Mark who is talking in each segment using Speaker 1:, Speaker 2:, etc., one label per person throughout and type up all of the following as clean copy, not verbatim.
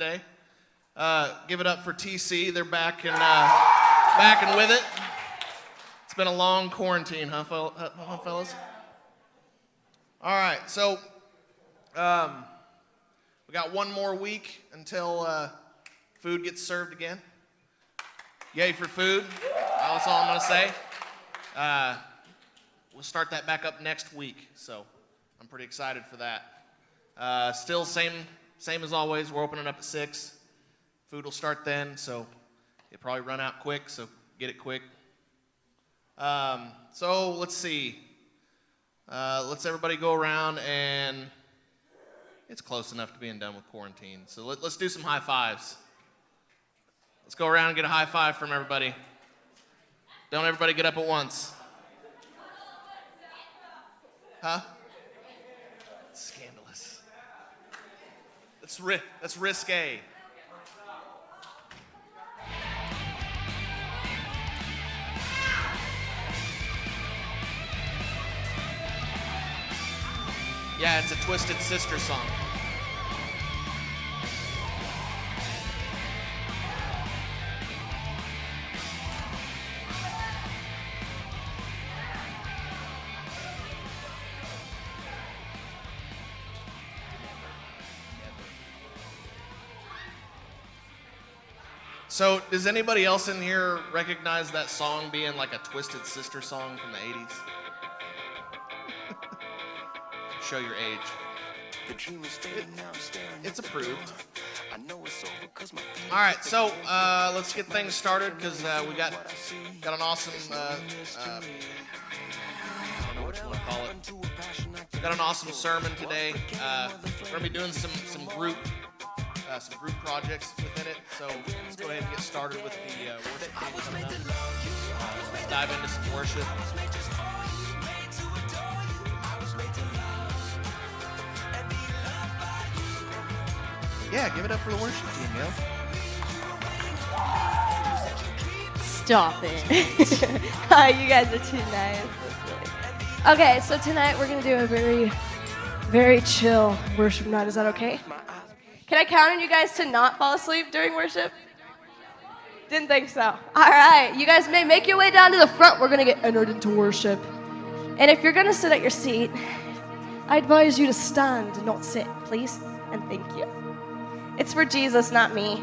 Speaker 1: today. Give it up for TC. They're back and with it. It's been a long quarantine, huh, fellas? All right, so we got one more week until food gets served again. Yay for food. That's all I'm going to say. We'll start that back up next week, so I'm pretty excited for that. Still same as always. We're opening up at 6. Food will start then, so it'll probably run out quick, so get it quick. So let's see. Let's everybody go around, and it's close enough to being done with quarantine. So let's do some high fives. Let's go around and get a high five from everybody. Don't everybody get up at once. Huh? Scandalous. That's risque. Yeah, it's a Twisted Sister song. So, does anybody else in here recognize that song being like a Twisted Sister song from the 80s? Show your age. It's approved. All right, so let's get things started because we got an awesome. I don't know what you want to call it. Got an awesome sermon today. We're gonna be doing some group projects within it. So let's go ahead and get started with the worship team coming up. Let's dive into some worship. Yeah, give it up for the worship team, yo.
Speaker 2: Stop it. You guys are too nice. Okay, so tonight we're going to do a very, very chill worship night. Is that okay? Can I count on you guys to not fall asleep during worship? Didn't think so. All right, you guys may make your way down to the front. We're going to get entered into worship. And if you're going to sit at your seat, I advise you to stand and not sit, please. And thank you. It's for Jesus, not me.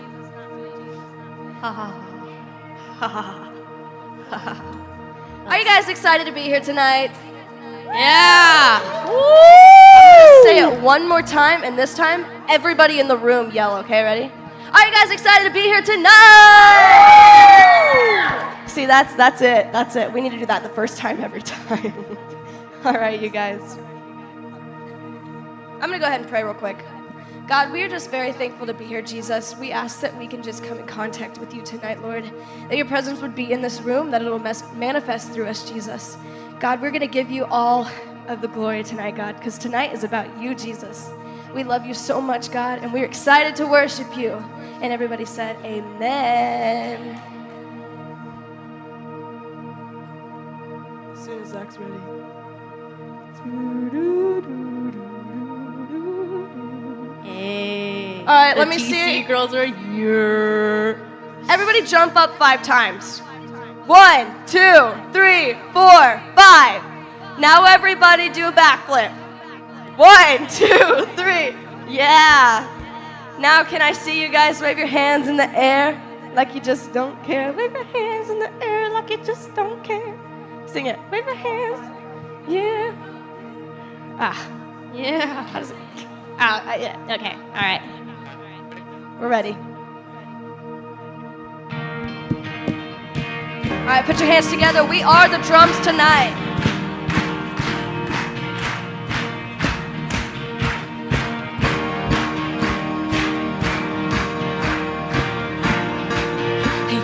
Speaker 2: Ha ha ha ha ha. Are you guys excited to be here tonight? Yeah. Woo! I'm gonna say it one more time, and this time, everybody in the room yell, okay? Ready? Are you guys excited to be here tonight? See, that's it. That's it. We need to do that the first time every time. All right, you guys. I'm going to go ahead and pray real quick. God, we are just very thankful to be here, Jesus. We ask that we can just come in contact with you tonight, Lord, that your presence would be in this room, that it will manifest through us, Jesus. God, we're going to give you all of the glory tonight, God, because tonight is about you, Jesus. We love you so much, God, and we're excited to worship you. And everybody said, amen. As soon as Zach's ready.
Speaker 3: Hey.
Speaker 2: All right, let me see.
Speaker 3: Girls are here.
Speaker 2: Everybody jump up 5 times. 1, 2, 3, 4, 5. Now everybody do a backflip. 1, 2, 3. Yeah. Now can I see you guys wave your hands in the air like you just don't care? Wave your hands in the air like you just don't care. Sing it. Wave your hands. Yeah.
Speaker 3: Yeah.
Speaker 2: How does it?
Speaker 3: Yeah. Okay. All right.
Speaker 2: We're ready. All right, put your hands together. We are the drums tonight.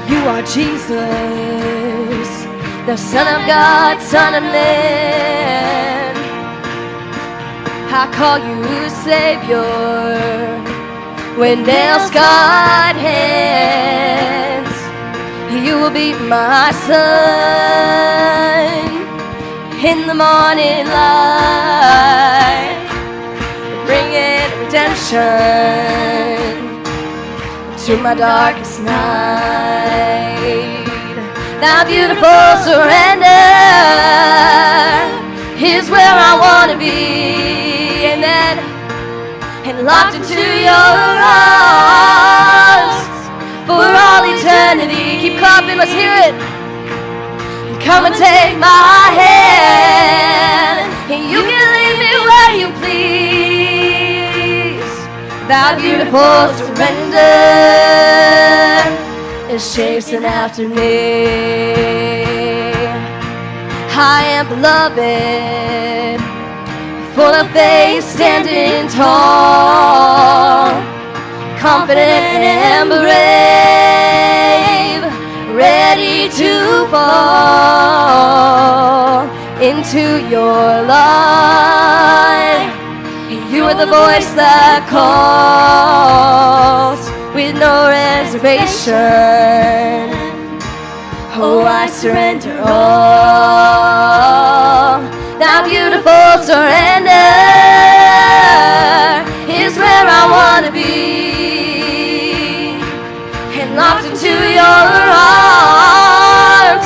Speaker 2: You are Jesus, the Son of God, Son of Man. I call you Savior with nail-scarred hands. You will be my sun in the morning light, bringing redemption through my darkest night. That beautiful surrender is where I want to be. Amen. And locked into your arms for all eternity. Keep clapping, let's hear it. Come and take my hand, and you can lead me where you please. That beautiful surrender is chasing after me. I am beloved, full of faith, standing tall, confident and brave, ready to fall into your light. You are the voice that calls with no reservation. Oh, I surrender all. That beautiful surrender is where I want to be, and locked into your arms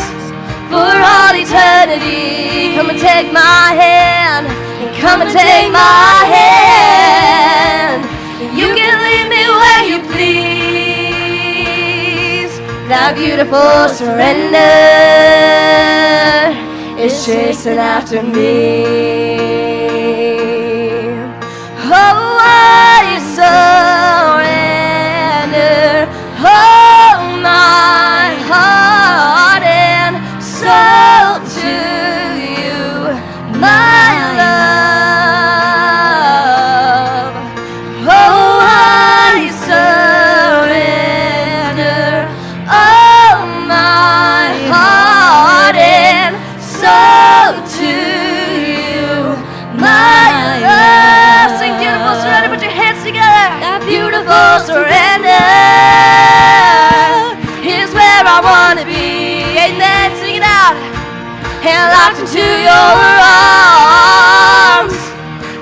Speaker 2: for all eternity. Come and take my hand, and come and take my hand. You can lead me where you please. That beautiful surrender is chasing after me. Oh, I surrender all my heart and soul to you, my love. Oh, I surrender all my heart and soul to you, my love. Sing beautiful surrender, put your hands together. That beautiful surrender is where I want to be. Amen, sing it out. And locked into your arms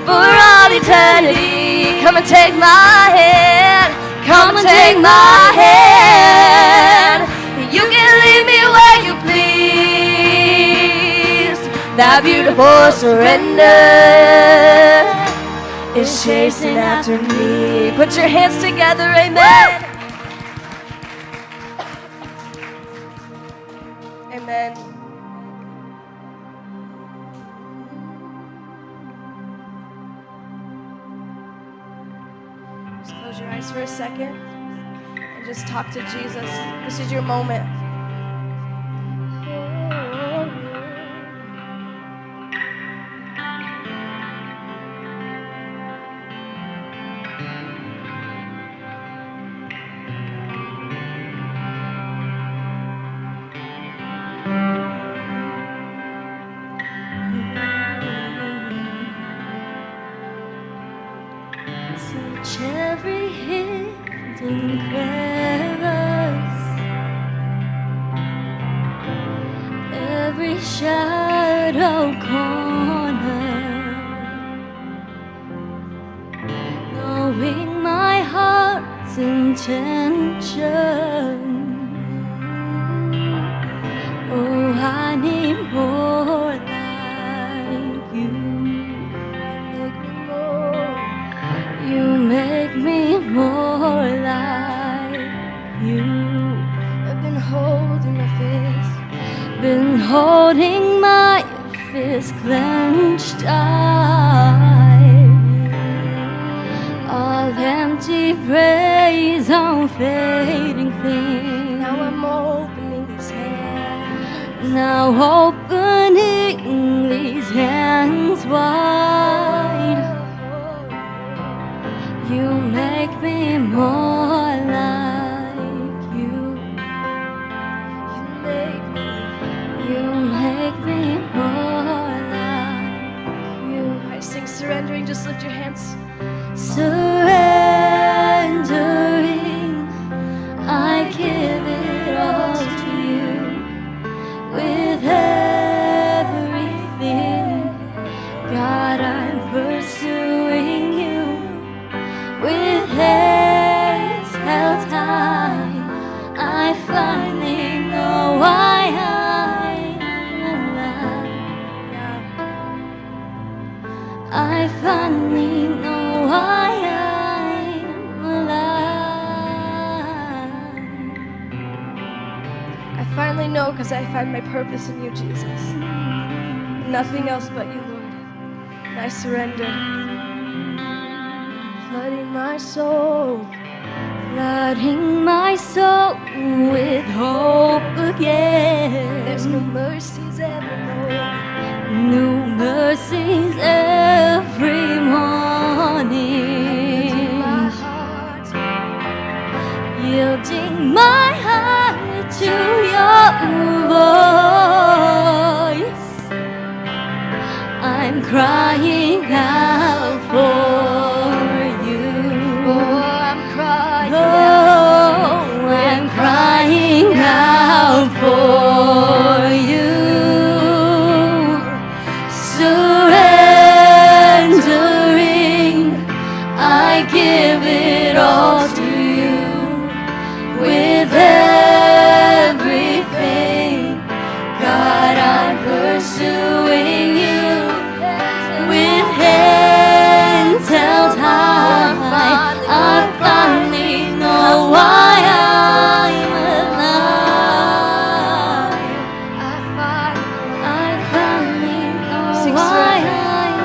Speaker 2: for all eternity. Come and take my hand, come and take my hand. You can lead me where you please. That beautiful surrender is chasing after me. Put your hands together, amen. Amen. Just close your eyes for a second and just talk to Jesus. This is your moment. Search every hidden crevice, every shadow corner, knowing my heart's intention. Oh, I need more like you. You make me more like you. I've been holding my fist, been holding my fist clenched tight. All empty praise on fading things. Now I'm opening these hands. Now opening these hands wide. You make me more like you. You make me more like you. I sing surrendering, just lift your hands. Surrendering, I give it all to you. With everything, God, I'm pursuing you. With everything, finally know because I find my purpose in you, Jesus. Nothing else but you, Lord. And I surrender. Flooding my soul.
Speaker 3: Flooding my soul with hope again.
Speaker 2: There's no mercies evermore.
Speaker 3: New mercies every morning.
Speaker 2: My heart.
Speaker 3: Yielding my heart to your voice. I'm crying out for you.
Speaker 2: Oh, I'm crying
Speaker 3: Oh, I'm crying out for you. Surrendering, I give it all to you. With everything, God, I'm pursuing you. With hands held high, I finally know why I'm alive. I finally know why I'm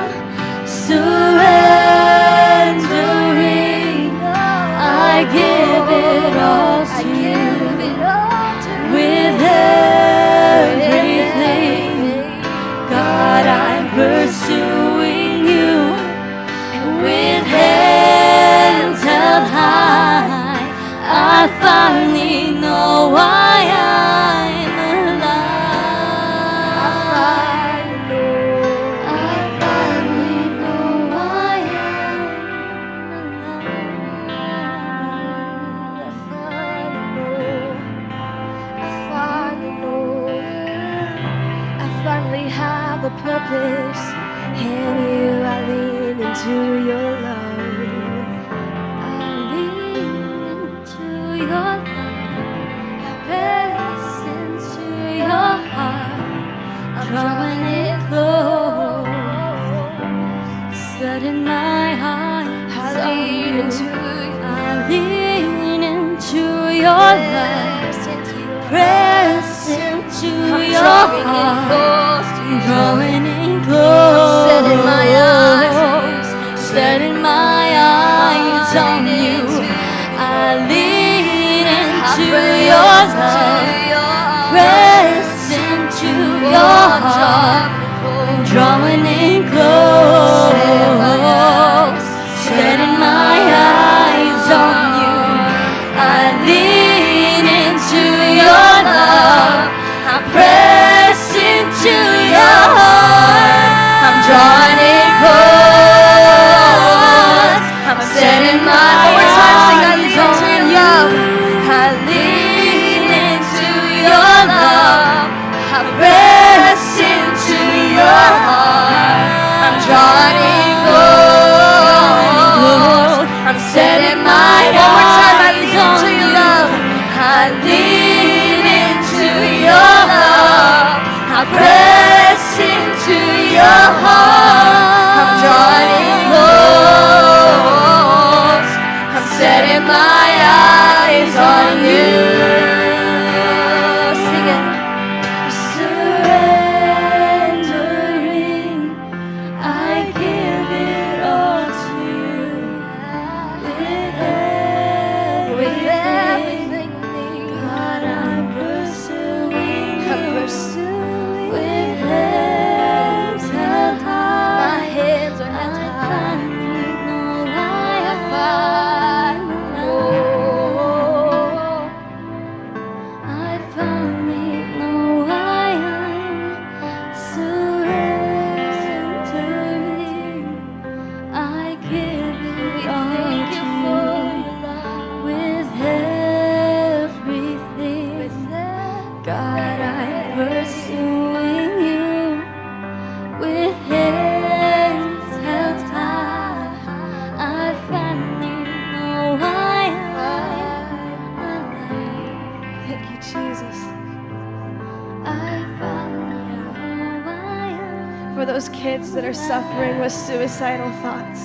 Speaker 3: surrendering. I give it all to you. With everything, God, I'm pursuing you. With hands held high, I finally know why I'm alive. I finally know why
Speaker 2: I finally have a purpose. In you I lean into your love.
Speaker 3: I lean into your love. I press into your heart. I'm drawing it close. Setting my heart.
Speaker 2: I lean into
Speaker 3: I lean into your love. Press into your heart. Drawing in close.
Speaker 2: Setting my eyes
Speaker 3: Setting my eyes on you. I lean into your love. Press into your heart. Drawing in close. Setting my eyes on you. I lean into your love. I press into your heart. I'm drawing it close. I'm setting my eyes on you. I lean into your love. I press into your heart. I'm drawing it close. I'm setting my eyes on you. I lean into your love. I press into your heart. I'm drawing it close. I'm setting my eyes on you. Sing it. Surrendering, I give it all to you. With everything, God, I'm pursuing you. With hands held high.
Speaker 2: my hands are
Speaker 3: I
Speaker 2: held high.
Speaker 3: finally know why I finally know why I'm surrendering. I give it all to you. With everything, God, I'm pursuing you. With hands held high, I finally know why I'm alive.
Speaker 2: Thank you, Jesus.
Speaker 3: I finally know why I'm
Speaker 2: For those kids that are suffering with suicidal thoughts.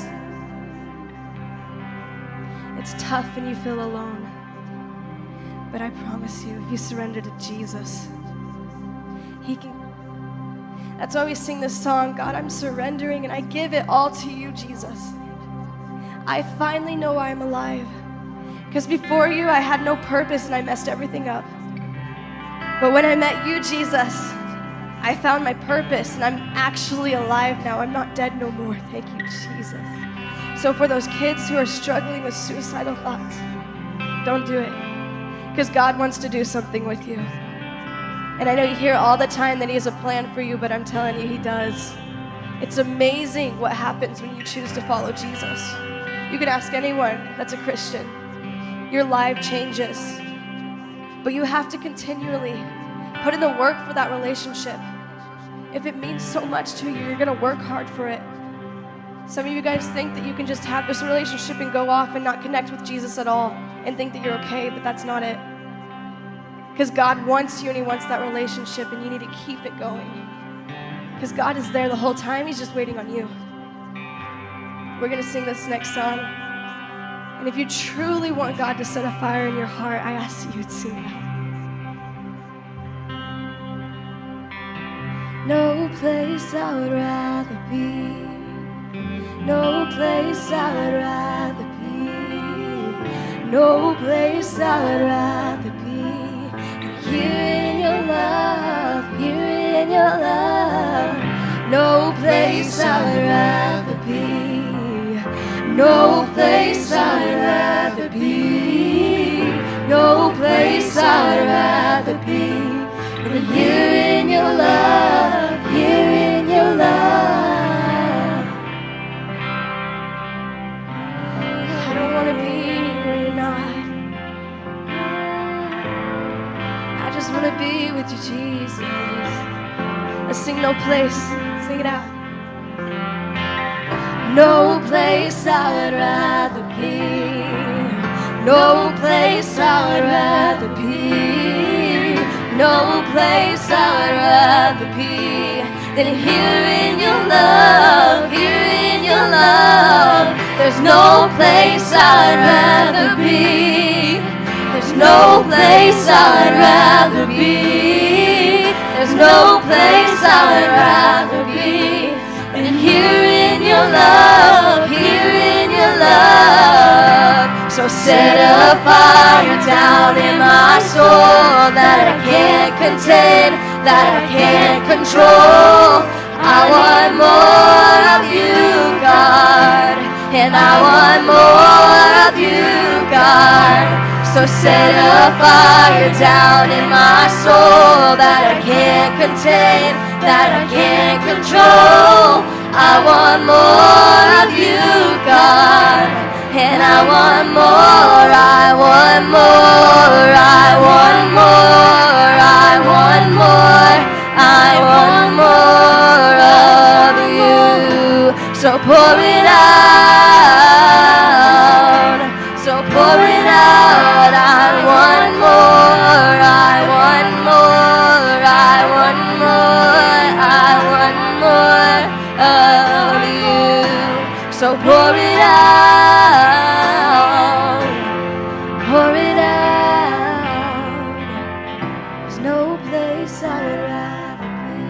Speaker 2: It's tough and you feel alone. But I promise you, if you surrender to Jesus, He can. That's why we sing this song, God, I'm surrendering and I give it all to you, Jesus. I finally know why I'm alive. Because before you, I had no purpose and I messed everything up. But when I met you, Jesus, I found my purpose and I'm actually alive now. I'm not dead no more. Thank you, Jesus. So for those kids who are struggling with suicidal thoughts, don't do it. Because God wants to do something with you. And I know you hear all the time that he has a plan for you, but I'm telling you, he does. It's amazing what happens when you choose to follow Jesus. You can ask anyone that's a Christian. Your life changes. But you have to continually put in the work for that relationship. If it means so much to you, you're going to work hard for it. Some of you guys think that you can just have this relationship and go off and not connect with Jesus at all and think that you're okay, but that's not it. Because God wants you and he wants that relationship, and you need to keep it going. Because God is there the whole time. He's just waiting on you. We're going to sing this next song. And if you truly want God to set a fire in your heart, I ask that you would sing it out. No place I would rather be. No place I would rather be. No place I would rather be. Here in your love, here in your love. No place I would rather be. No place I would rather be. No place I would rather be than here in your love, here in your love. I don't want to be where you're not. I just want to be with you, Jesus. Let's sing No Place. Sing it out. No place I would rather be. No place I would rather be. No place I would rather be than here in your love, here in your love. There's no place I'd rather be. There's no place I'd rather be. There's no place I'd rather be than here in your love, here in your love. So set a fire down in my soul that I can't contain, that I can't control. I want more of you, God, and I want more of you, God. So set a fire down in my soul that I can't contain, that I can't control. I want more of you, God, and I want more, I want more, I want more, I want more, I want more of you. So pour it out, so pour it out. I want more, I want more, I want more, I want more of you. So pour it out, pour it out. There's no place I would rather be.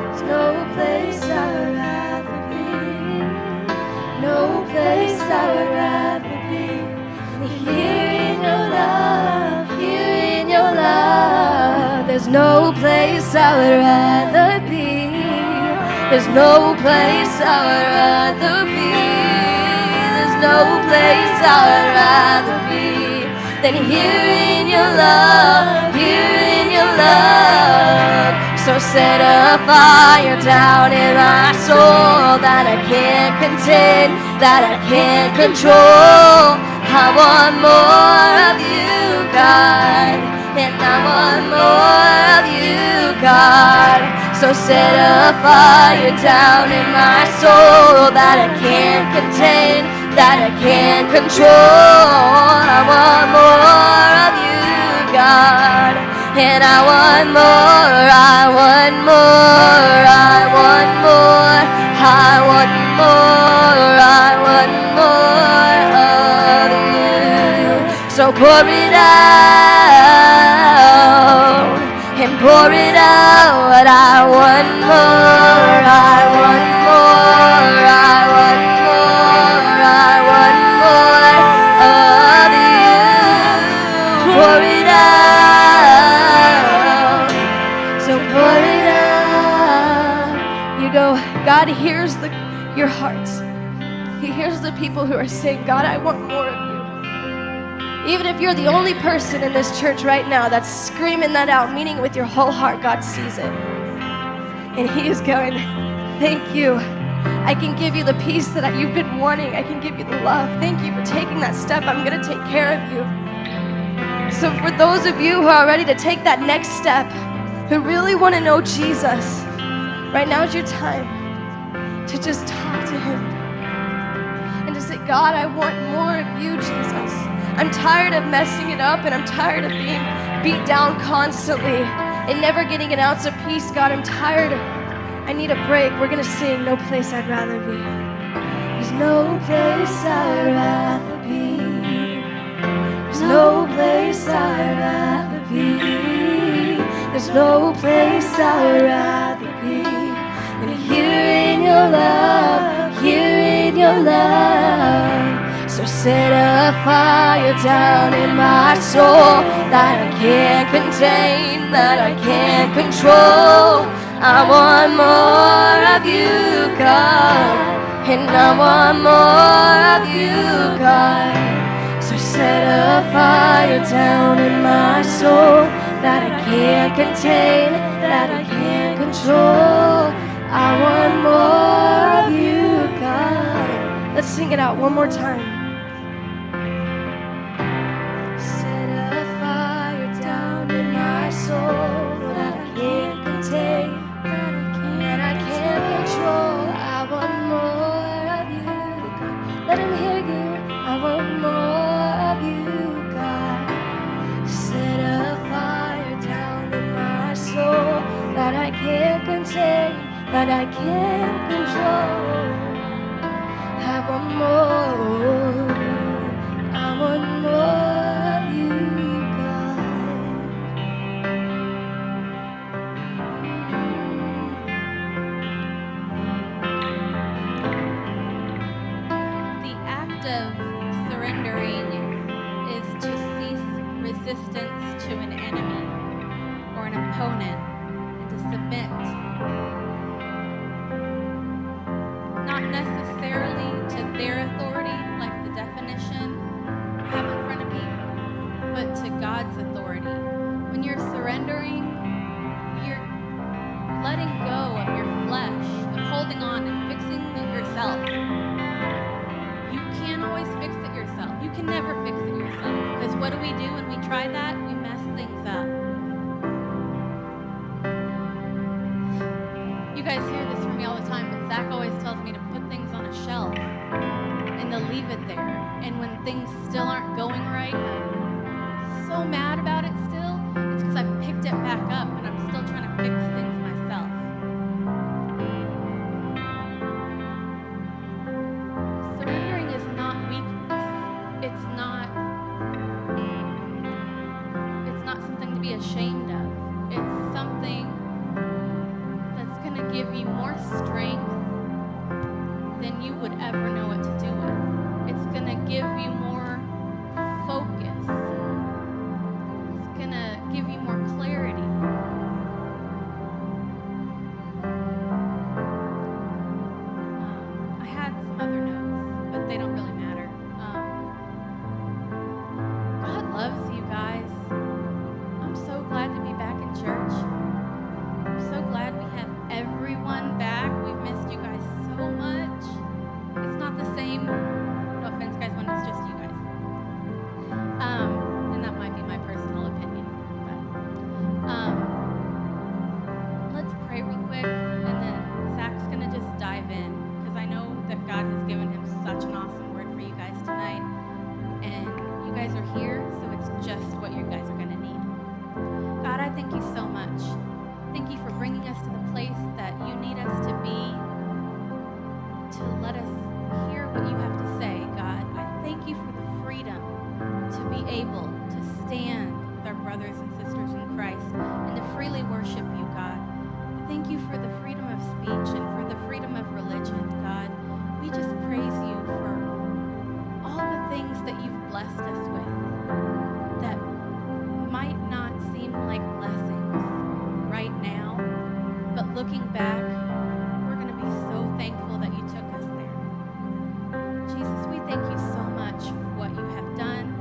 Speaker 2: There's no place I would rather be. No place I would rather be than here in your love, here in your love. There's no place I would rather be. There's no place I would rather be. There's no place I would rather be than here in your love, here in your love. So set a fire down in my soul that I can't contain, that I can't control. I want more of you, God, and I want more of you, God. So set a fire down in my soul that I can't contain, that I can't control. I want more of you, God, and I want more, I want more, I want more, I want more, I want more of you. So pour it out and pour it out. I want more, I want more, I want more, I want more of you. Pour it out. So pour it out. You go, God hears your hearts. He hears the people who are saying, God, I want more of you. Even if you're the only person in this church right now that's screaming that out, meaning it with your whole heart, God sees it. And He is going, thank you. I can give you the peace that you've been wanting. I can give you the love. Thank you for taking that step. I'm going to take care of you. So for those of you who are ready to take that next step, who really want to know Jesus, right now is your time to just talk to Him and to say, God, I want more of you, Jesus. I'm tired of messing it up, and I'm tired of being beat down constantly and never getting an ounce of peace. God, I'm tired. I need a break. We're going to sing No Place I'd Rather Be. There's no place I'd rather be. There's no place I'd rather be. There's no place I'd rather be than here in your love, here in your love. So set a fire down in my soul that I can't contain, that I can't control. I want more of you, God, and I want more of you, God. So set a fire down in my soul that I can't contain, that I can't control. I want more of you, God. Let's sing it out one more time. Let Him hear you. I want more of you, God. Set a fire down in my soul that I can't contain, that I can't control. I want more. I want more of you, God.
Speaker 4: The act of surrendering is to cease resistance to an enemy or an opponent and to submit. Not necessarily to their authority, like the definition I have in front of me, but to God's authority. When you're surrendering, you're letting go of your flesh, of holding on and fixing it yourself. You can't always fix it yourself. You can never fix it yourself. Because what do when we try that? We mess things up. You guys hear this from me all the time, but Zach always tells me to put things on a shelf and to leave it there. And when things still aren't going right, I'm so mad about it still, it's because I've picked it back up and I'm still trying to fix things myself. Surrendering is not weakness. It's not something to be ashamed of. It's something that's going to give you more strength than you would ever know what to do with. It's going to give you more focus. It's going to give you more clarity. I had some other notes, but they don't really matter. God loves you guys. I'm so glad to be back in church. I'm so glad we have everyone back. We've missed you guys so much. It's not the same, no offense guys, when it's just you guys. And that might be my personal opinion. But let's pray real quick, and then Zach's gonna just dive in, because I know that God has given him such an awesome word for you guys tonight. And you guys are here, so it's just what you guys are gonna need. God, I thank you so much. Thank you for bringing us to the place that you need us to be, to let us hear what you have to say, God. I thank you for the freedom to be able to stand with our brothers and sisters in Christ and to freely worship you, God. Thank you for the freedom of speech and for the freedom of religion, God. We just praise you for all the things that you've blessed us with that might not seem like blessings right now, but looking back, we're going to be so thankful that you took us there. Jesus, we thank you so much for what you have done.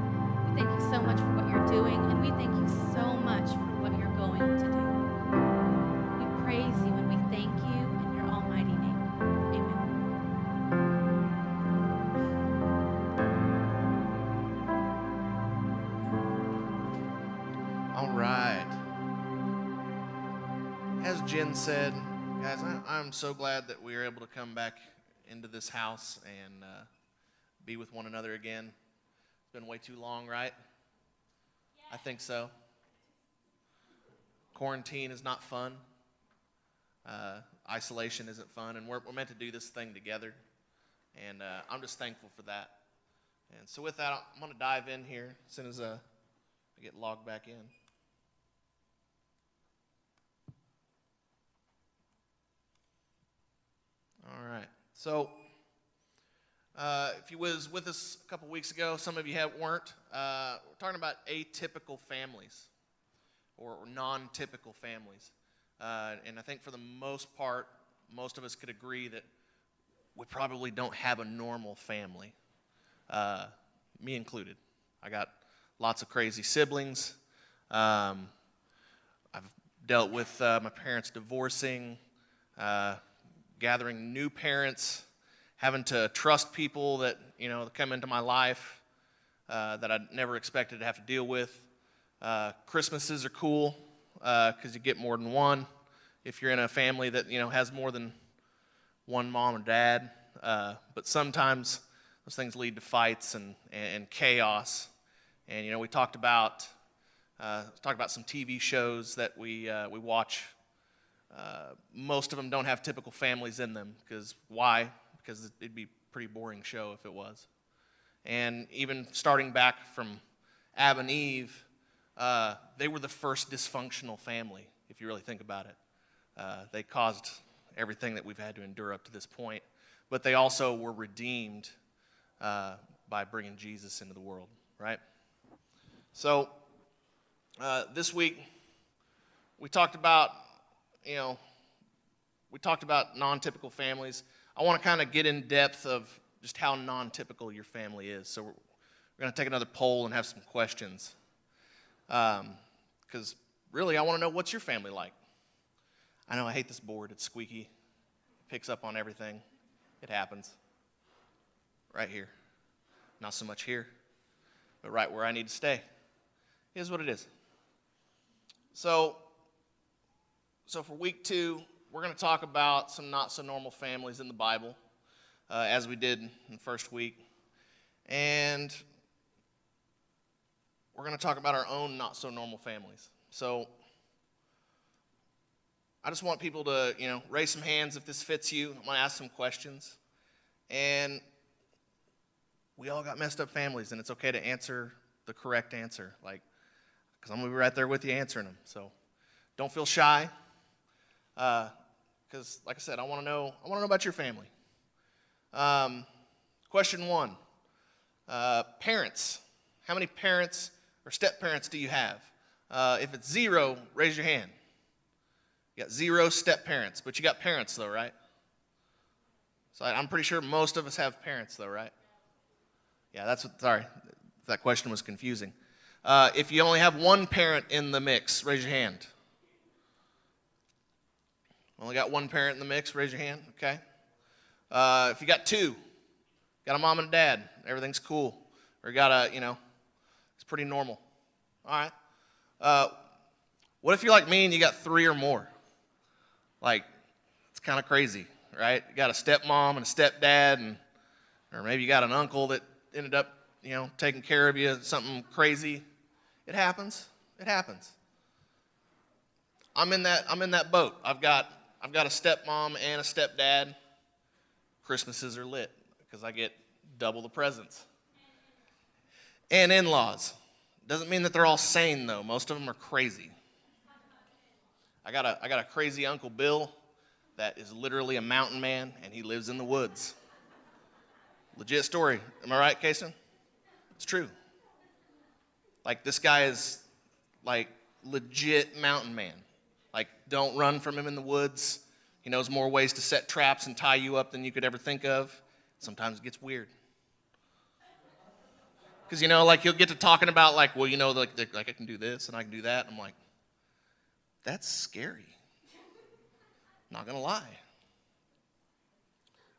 Speaker 4: We thank you so much for what you're doing, and we thank you so much for what you're going to do. We praise you and we thank you in your almighty name. Amen.
Speaker 1: All right. As Jen said, guys, I'm so glad that we were able to come back into this house and be with one another again. It's been way too long, right? I think so. Quarantine is not fun. Isolation isn't fun, and we're meant to do this thing together, and I'm just thankful for that. And so with that, I'm going to dive in here as soon as I get logged back in. All right. So if you was with us a couple weeks ago, some of you weren't. We're talking about atypical families or non-typical families. And I think for the most part, most of us could agree that we probably don't have a normal family, me included. I got lots of crazy siblings. I've dealt with my parents divorcing, gathering new parents, having to trust people that come into my life that I never expected to have to deal with. Christmases are cool because you get more than one if you're in a family that has more than one mom or dad. But sometimes those things lead to fights and chaos. And we talked about some TV shows that we watch. Most of them don't have typical families in them. Because why? Because it'd be a pretty boring show if it was. And even starting back from Adam and Eve, they were the first dysfunctional family, if you really think about it. They caused everything that we've had to endure up to this point. But they also were redeemed by bringing Jesus into the world, right? So this week we talked about non-typical families. I want to kind of get in depth of just how non-typical your family is. So we're going to take another poll and have some questions. Because really, I want to know, what's your family like? I know I hate this board. It's squeaky. It picks up on everything. It happens. Right here. Not so much here, but right where I need to stay. Here's what it is. So for week 2, we're going to talk about some not-so-normal families in the Bible, as we did in the first week. And we're going to talk about our own not-so-normal families. So I just want people to, raise some hands if this fits you. I'm going to ask some questions. And we all got messed up families, and it's okay to answer the correct answer, because I'm going to be right there with you answering them. So don't feel shy. Because, like I said, I want to know about your family. Question 1: parents. How many parents or step-parents do you have? If it's 0, raise your hand. You got 0 step-parents, but you got parents, though, right? So I'm pretty sure most of us have parents, though, right? Yeah, sorry, if that question was confusing. If you only have one parent in the mix, raise your hand. Only got one parent in the mix, raise your hand, okay? If you got 2, got a mom and a dad, everything's cool. Or you got it's pretty normal. All right. What if you're like me and you got 3 or more? It's kind of crazy, right? You got a stepmom and a stepdad, or maybe you got an uncle that ended up, taking care of you, something crazy. It happens. It happens. I'm in that boat. I've got a stepmom and a stepdad. Christmases are lit because I get double the presents. And in-laws. Doesn't mean that they're all sane, though. Most of them are crazy. I got a crazy Uncle Bill that is literally a mountain man, and he lives in the woods. Legit story. Am I right, Kason? It's true. Like, this guy is, like, legit mountain man. Like, don't run from him in the woods. He knows more ways to set traps and tie you up than you could ever think of. Sometimes it gets weird. Because, like, he'll get to talking about, like, well, like I can do this and I can do that. I'm like, that's scary. Not going to lie.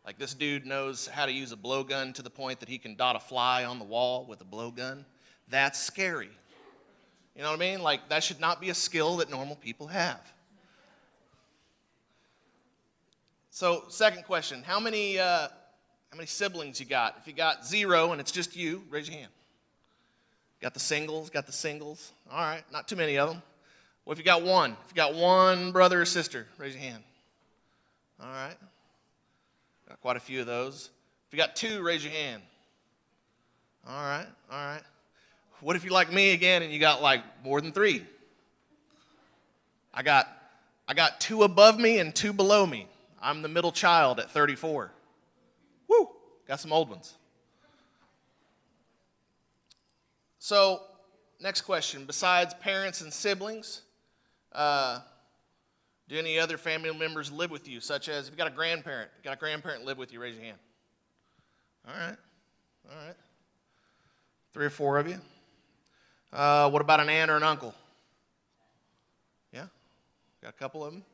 Speaker 1: Like, this dude knows how to use a blowgun to the point that he can dot a fly on the wall with a blowgun. That's scary. You know what I mean? Like, that should not be a skill that normal people have. So, second question, how many siblings you got? If you got 0 and it's just you, raise your hand. Got the singles? All right, not too many of them. What if you got 1? If you got 1 brother or sister, raise your hand. All right. Got quite a few of those. If you got 2, raise your hand. All right. What if you're like me again and you got like more than 3? I got 2 above me and 2 below me. I'm the middle child at 34. Woo! Got some old ones. So, next question. Besides parents and siblings, do any other family members live with you? Such as, if you got a grandparent live with you, raise your hand. All right. 3 or 4 of you. What about an aunt or an uncle? Yeah, got a couple of them.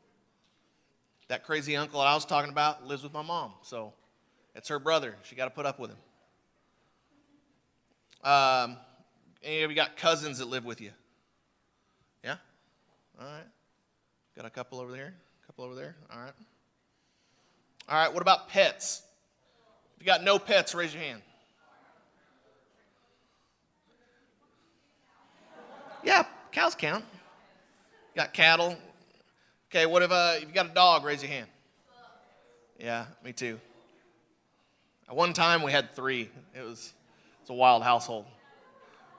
Speaker 1: That crazy uncle I was talking about lives with my mom, so it's her brother. She got to put up with him. Any of you got cousins that live with you? Yeah? All right. Got a couple over there. All right. All right, what about pets? If you got no pets, raise your hand. Yeah, cows count. Got cattle. Okay, what if you got a dog, raise your hand. Yeah, me too. At one time we had 3. It's a wild household.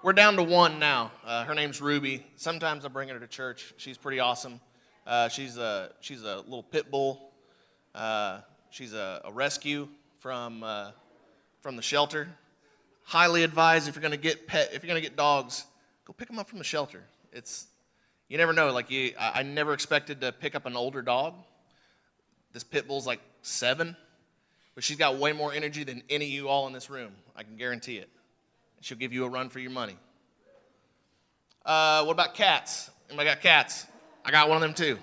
Speaker 1: We're down to 1 now. Her name's Ruby. Sometimes I bring her to church. She's pretty awesome. She's a little pit bull. She's a rescue from the shelter. Highly advised if you're gonna get dogs, go pick them up from the shelter. You never know. Like I never expected to pick up an older dog. This pit bull's like 7, but she's got way more energy than any of you all in this room. I can guarantee it. She'll give you a run for your money. What about cats? Anybody got cats? I got one of them too.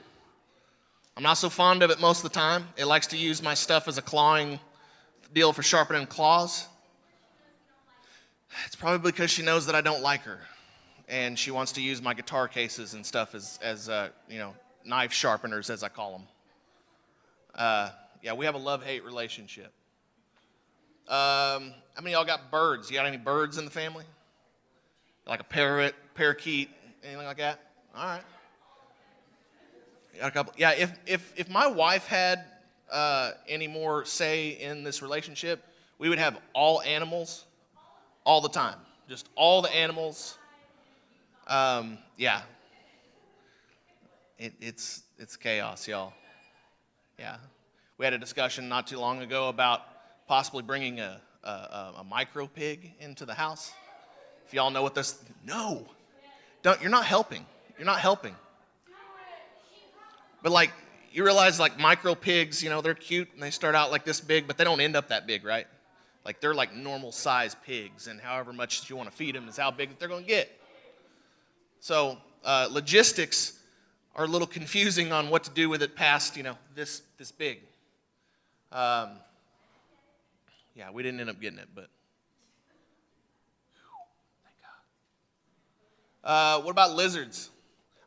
Speaker 1: I'm not so fond of it most of the time. It likes to use my stuff as a clawing deal for sharpening claws. It's probably because she knows that I don't like her, and she wants to use my guitar cases and stuff as knife sharpeners, as I call them. Yeah, we have a love-hate relationship. How many of y'all got birds? You got any birds in the family? Like a parrot, parakeet, anything like that? All right. You got a couple. Yeah, if my wife had any more say in this relationship, we would have all animals all the time. Just all the animals. Yeah. It's chaos, y'all. Yeah. We had a discussion not too long ago about possibly bringing a micro pig into the house. If y'all know what this, no, don't. You're not helping. But like, you realize like micro pigs, they're cute and they start out like this big, but they don't end up that big, right? Like they're like normal size pigs, and however much you want to feed them is how big that they're going to get. So logistics are a little confusing on what to do with it past, this big. Yeah, we didn't end up getting it, but thank God. What about lizards?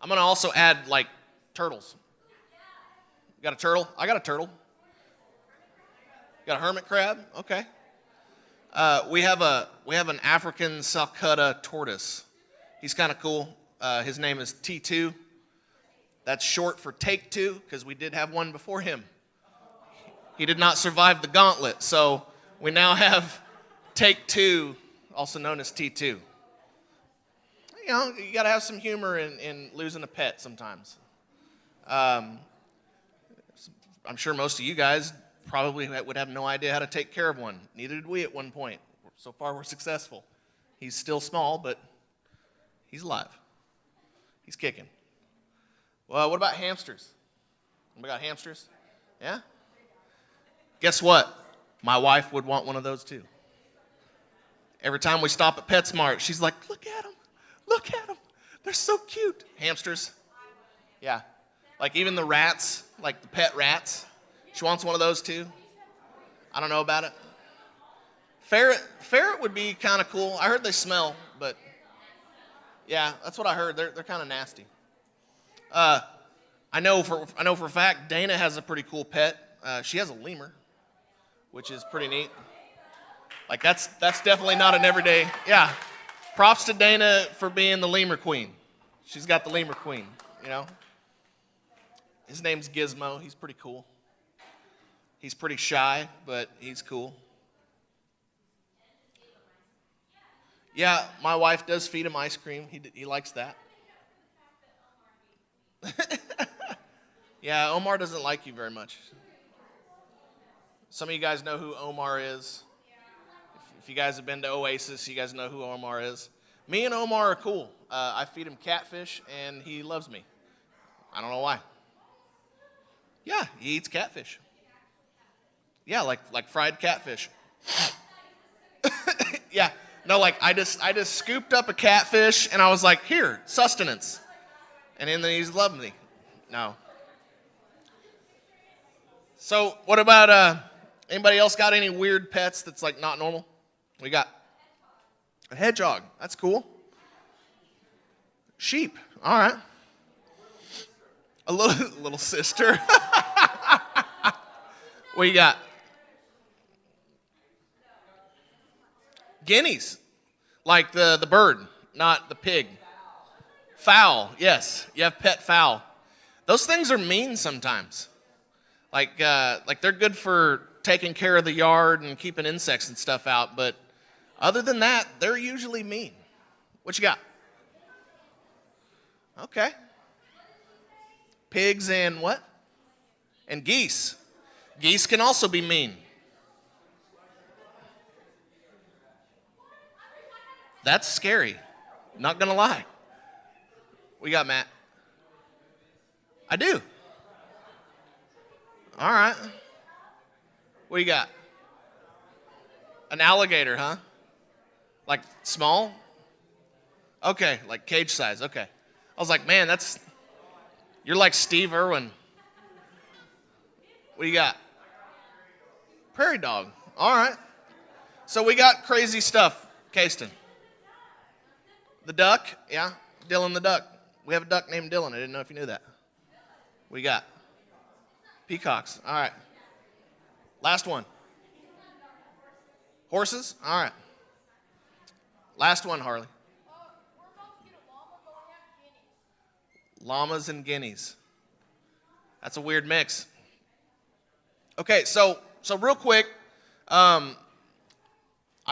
Speaker 1: I'm going to also add like turtles. You got a turtle? I got a turtle. Got a hermit crab? Okay. We have an African Calcutta tortoise. He's kind of cool. His name is T2. That's short for Take Two, because we did have one before him. He did not survive the gauntlet, so we now have Take Two, also known as T2. you got to have some humor in losing a pet sometimes. I'm sure most of you guys probably would have no idea how to take care of one. Neither did we at one point. So far, we're successful. He's still small, but he's alive. He's kicking. Well, what about hamsters? We got hamsters? Yeah? Guess what? My wife would want one of those too. Every time we stop at PetSmart, she's like, look at them. Look at them. They're so cute. Hamsters. Yeah. Like even the rats, like the pet rats. She wants one of those too. I don't know about it. Ferret would be kind of cool. I heard they smell, but yeah, that's what I heard. They're kind of nasty. I know for a fact Dana has a pretty cool pet. She has a lemur, which is pretty neat. Like that's definitely not an everyday. Yeah. Props to Dana for being the lemur queen. She's got the lemur queen, you know. His name's Gizmo. He's pretty cool. He's pretty shy, but he's cool. Yeah, my wife does feed him ice cream. He likes that. Yeah, Omar doesn't like you very much. Some of you guys know who Omar is. If you guys have been to Oasis, you guys know who Omar is. Me and Omar are cool. I feed him catfish, and he loves me. I don't know why. Yeah, he eats catfish. Yeah, like fried catfish. Yeah, no, like I just scooped up a catfish, and I was like, here, sustenance. And then he's loving me. No. So what about anybody else got any weird pets that's like not normal? We got a hedgehog. That's cool. Sheep. All right. A little sister. What you got? Guineas. Like the bird, not the pig. Fowl. Yes. You have pet fowl. Those things are mean sometimes. Like they're good for taking care of the yard and keeping insects and stuff out, but other than that, they're usually mean. What you got? Okay. Pigs and what? And geese. Geese can also be mean. That's scary. Not gonna lie. What you got, Matt? I do. All right. What you got? An alligator, huh? Like small? Okay, like cage size. Okay. I was like, man, you're like Steve Irwin. What do you got? Prairie dog. All right. So we got crazy stuff. Kayston. The duck. Yeah. Dylan the duck. We have a duck named Dylan. I didn't know if you knew that. We got peacocks. All right. Last one. Horses. All right. Last one, Harley. Llamas and guineas. That's a weird mix. Okay, so real quick, I've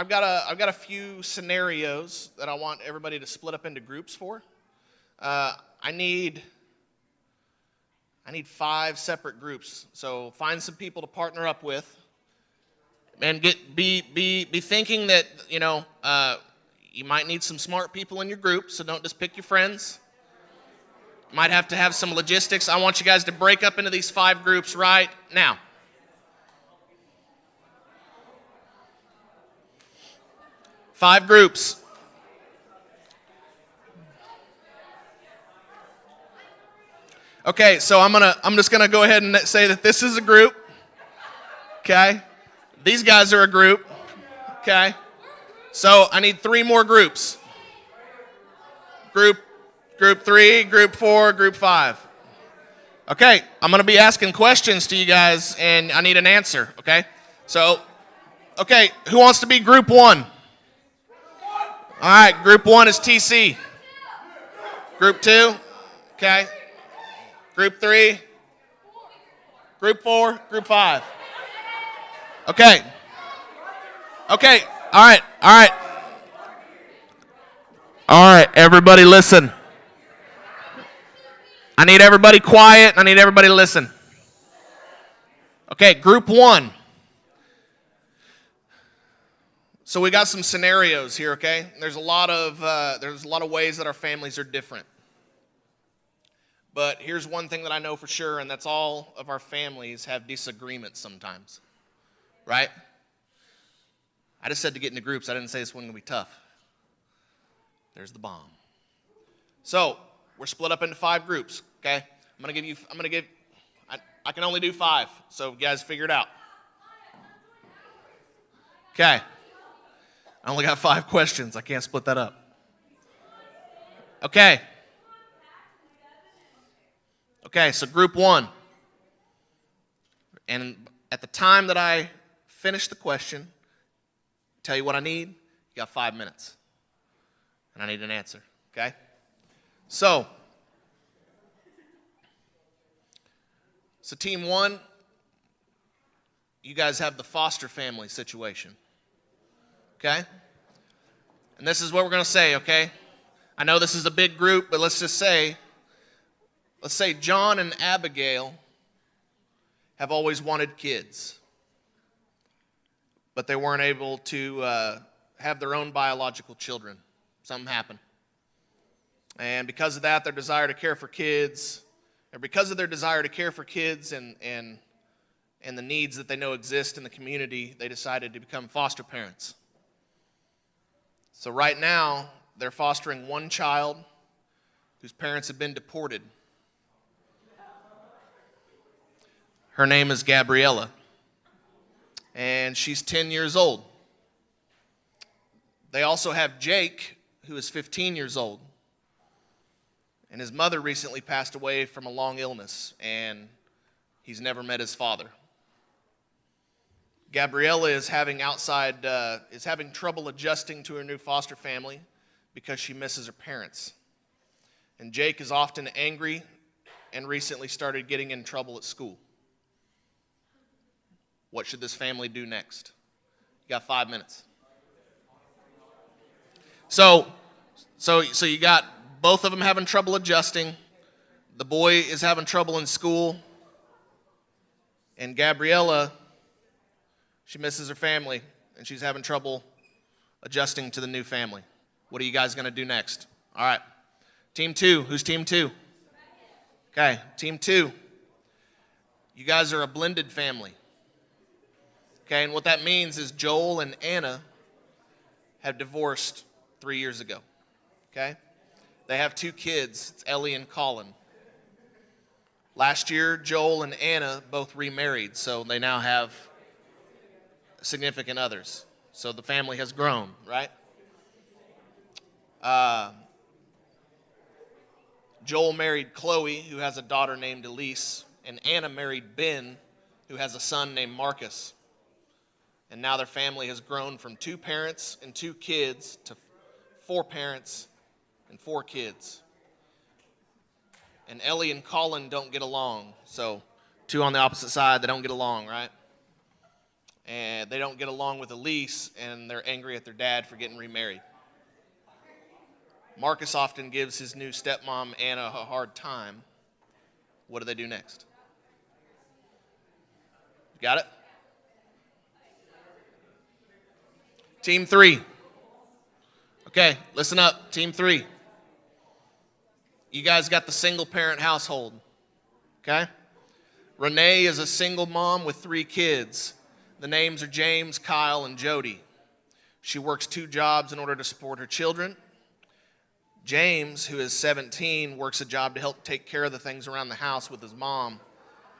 Speaker 1: got a few scenarios that I want everybody to split up into groups for. I need 5 separate groups. So find some people to partner up with, and be thinking that you might need some smart people in your group. So don't just pick your friends. Might have to have some logistics. I want you guys to break up into these 5 groups right now. Five groups. Okay, so I'm just gonna go ahead and say that this is a group. Okay, these guys are a group. Okay, so I need 3 more groups. Group 3, group 4, group 5. Okay, I'm gonna be asking questions to you guys, and I need an answer. Okay, so who wants to be group 1? All right, group 1 is TC. Group 2, okay. Group 3, group 4, group 5. Okay, all right. All right, everybody listen. I need everybody quiet. I need everybody to listen. Okay, group one. So we got some scenarios here, okay? There's a lot of ways that our families are different. But here's one thing that I know for sure, and that's all of our families have disagreements sometimes, right? I just said to get into groups. I didn't say this one would be tough. There's the bomb. So we're split up into 5 groups, okay? I can only do 5, so you guys figure it out. Okay. I only got 5 questions. I can't split that up. Okay. Okay, so group 1. And at the time that I finish the question, tell you what I need, you got 5 minutes. And I need an answer, okay? So team 1, you guys have the foster family situation, okay? And this is what we're going to say, okay? I know this is a big group, but let's say John and Abigail have always wanted kids, but they weren't able to have their own biological children. Something happened. And because of that, their desire to care for kids, and the needs that they know exist in the community, they decided to become foster parents. So right now, they're fostering one child whose parents have been deported. Her name is Gabriella, and she's 10 years old. They also have Jake, who is 15 years old. And his mother recently passed away from a long illness, and he's never met his father. Gabriella is having trouble adjusting to her new foster family because she misses her parents. And Jake is often angry and recently started getting in trouble at school. What should this family do next? You got 5 minutes. So you got both of them having trouble adjusting. The boy is having trouble in school. And Gabriella, she misses her family, and she's having trouble adjusting to the new family. What are you guys going to do next? All right. Team 2. Who's team 2? Okay, team 2. You guys are a blended family. Okay, and what that means is Joel and Anna have divorced 3 years ago. Okay? They have 2 kids. It's Ellie and Colin. Last year, Joel and Anna both remarried, so they now have significant others. So the family has grown, right? Joel married Chloe, who has a daughter named Elise, and Anna married Ben, who has a son named Marcus. And now their family has grown from 2 parents and 2 kids to 4 parents and 4 kids. And Ellie and Colin don't get along. So 2 on the opposite side, they don't get along, right? And they don't get along with Elise, and they're angry at their dad for getting remarried. Marcus often gives his new stepmom, Anna, a hard time. What do they do next? Got it? Team 3. Okay, listen up. Team 3. You guys got the single parent household. Okay? Renee is a single mom with 3 kids. The names are James, Kyle, and Jody. She works 2 jobs in order to support her children. James, who is 17, works a job to help take care of the things around the house with his mom,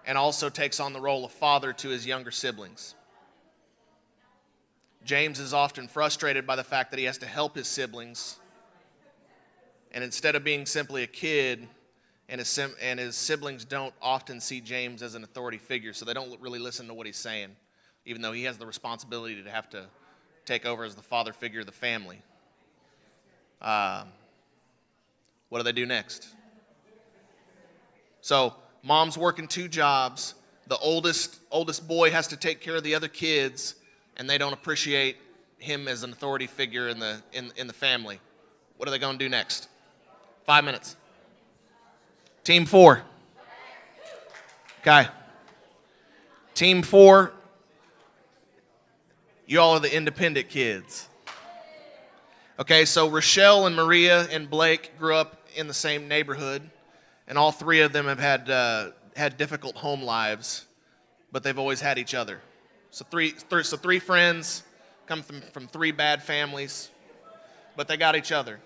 Speaker 1: and also takes on the role of father to his younger siblings. James is often frustrated by the fact that he has to help his siblings, and instead of being simply a kid, and his siblings don't often see James as an authority figure, so they don't really listen to what he's saying, even though he has the responsibility to have to take over as the father figure of the family. What do they do next? So mom's working 2 jobs. The oldest boy has to take care of the other kids, and they don't appreciate him as an authority figure in the family. What are they going to do next? 5 minutes. Team 4. Okay. Team 4, you all are the independent kids. Okay, so Rochelle and Maria and Blake grew up in the same neighborhood, and all three of them have had difficult home lives, but they've always had each other. So three friends come from three bad families, but they got each other.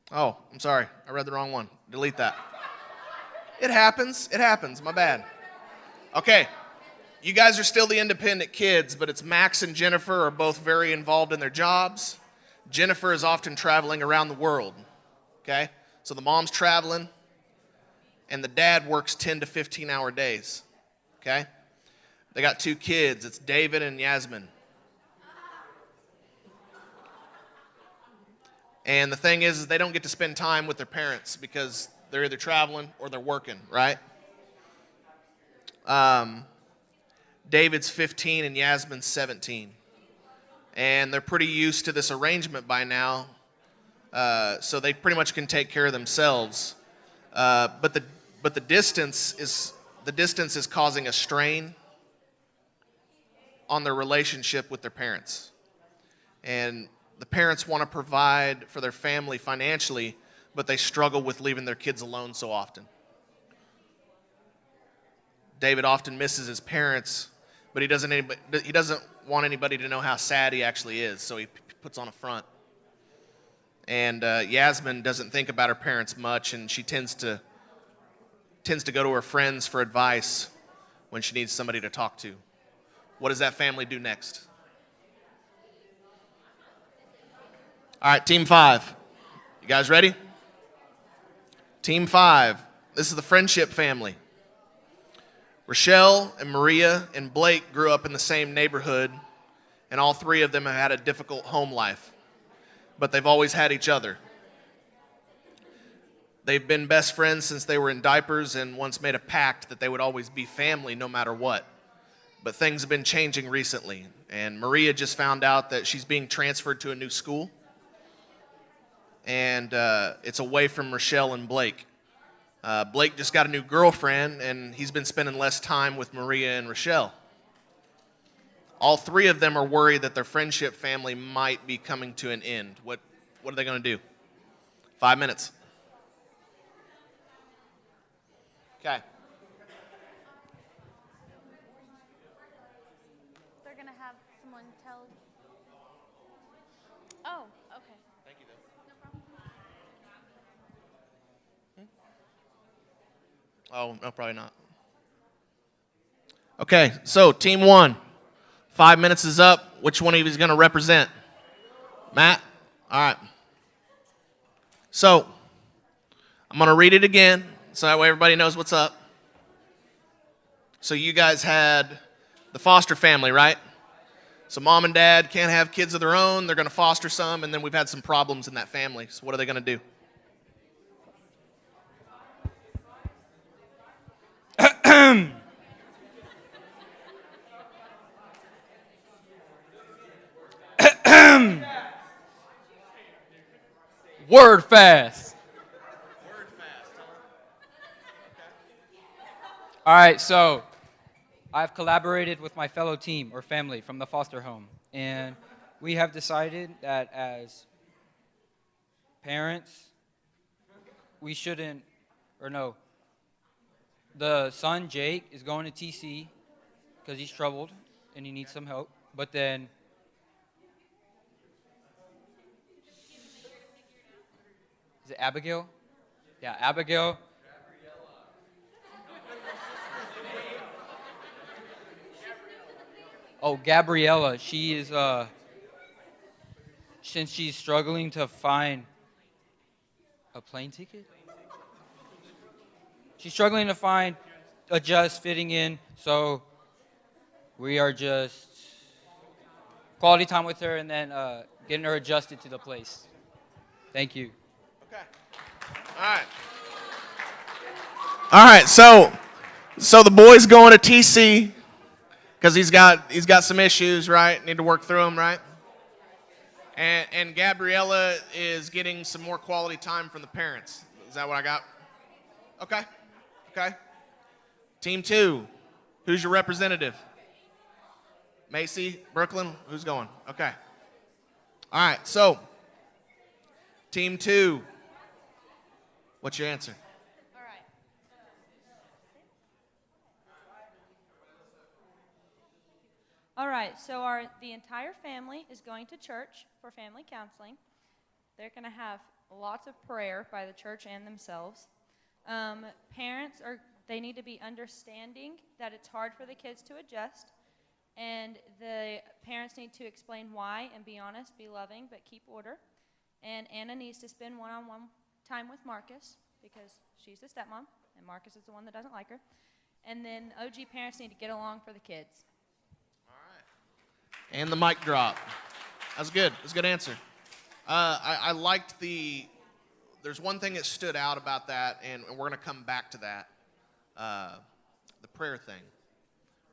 Speaker 1: Oh, I'm sorry. I read the wrong one. Delete that. It happens. It happens. My bad. Okay. You guys are still the independent kids, but it's Max and Jennifer are both very involved in their jobs. Jennifer is often traveling around the world. Okay? So the mom's traveling, and the dad works 10 to 15-hour days. Okay? They got 2 kids. It's David and Yasmin. And the thing is they don't get to spend time with their parents because they're either traveling or they're working, right? David's 15 and Yasmin's 17. And they're pretty used to this arrangement by now, so they pretty much can take care of themselves. But the distance is causing a strain on their relationship with their parents. And the parents want to provide for their family financially, but they struggle with leaving their kids alone so often. David often misses his parents, but he doesn't want anybody to know how sad he actually is, so he puts on a front. And Yasmin doesn't think about her parents much, and she tends to go to her friends for advice when she needs somebody to talk to. What does that family do next? All right, Team 5. You guys ready? Team 5. This is the friendship family. Rochelle and Maria and Blake grew up in the same neighborhood, and all three of them have had a difficult home life, but they've always had each other. They've been best friends since they were in diapers and once made a pact that they would always be family no matter what. But things have been changing recently, and Maria just found out that she's being transferred to a new school, and it's away from Rochelle and Blake. Blake just got a new girlfriend, and he's been spending less time with Maria and Rochelle. All three of them are worried that their friendship family might be coming to an end. What are they going to do? 5 minutes. Okay.
Speaker 4: They're going to have someone tell. Oh, okay.
Speaker 1: Thank you, though.
Speaker 4: No problem.
Speaker 1: Oh, no, probably not. Okay, so Team 1. 5 minutes is up. Which one of you is going to represent? Matt? All right. So, I'm going to read it again so that way everybody knows what's up. So you guys had the foster family, right? So mom and dad can't have kids of their own. They're going to foster some, and then we've had some problems in that family. So what are they going to do?
Speaker 5: Word fast. All right, so I've collaborated with my fellow team or family from the foster home, and we have decided that as parents, we shouldn't, or no, the son, Jake, is going to TC because he's troubled and he needs some help, but then is it Abigail? Yeah, Abigail. Oh, Gabriella. She is, since she's struggling to find a plane ticket? She's struggling to find adjust, fitting in, so we are just quality time with her and then getting her adjusted to the place. Thank you.
Speaker 1: Okay. All right. All right, so the boy's going to TC because he's got some issues, right? Need to work through them, right? And Gabriella is getting some more quality time from the parents. Is that what I got? Okay. Okay. Team 2, who's your representative? Macy, Brooklyn, who's going? Okay. All right, so Team 2, what's your answer?
Speaker 6: All right. All right, so the entire family is going to church for family counseling. They're going to have lots of prayer by the church and themselves. Parents they need to be understanding that it's hard for the kids to adjust, and the parents need to explain why and be honest, be loving, but keep order. And Anna needs to spend one-on-one time with Marcus because she's the stepmom, and Marcus is the one that doesn't like her. And then OG parents need to get along for the kids.
Speaker 1: And the mic drop. That's good. That's a good answer. I liked there's one thing that stood out about that, and we're going to come back to that, the prayer thing.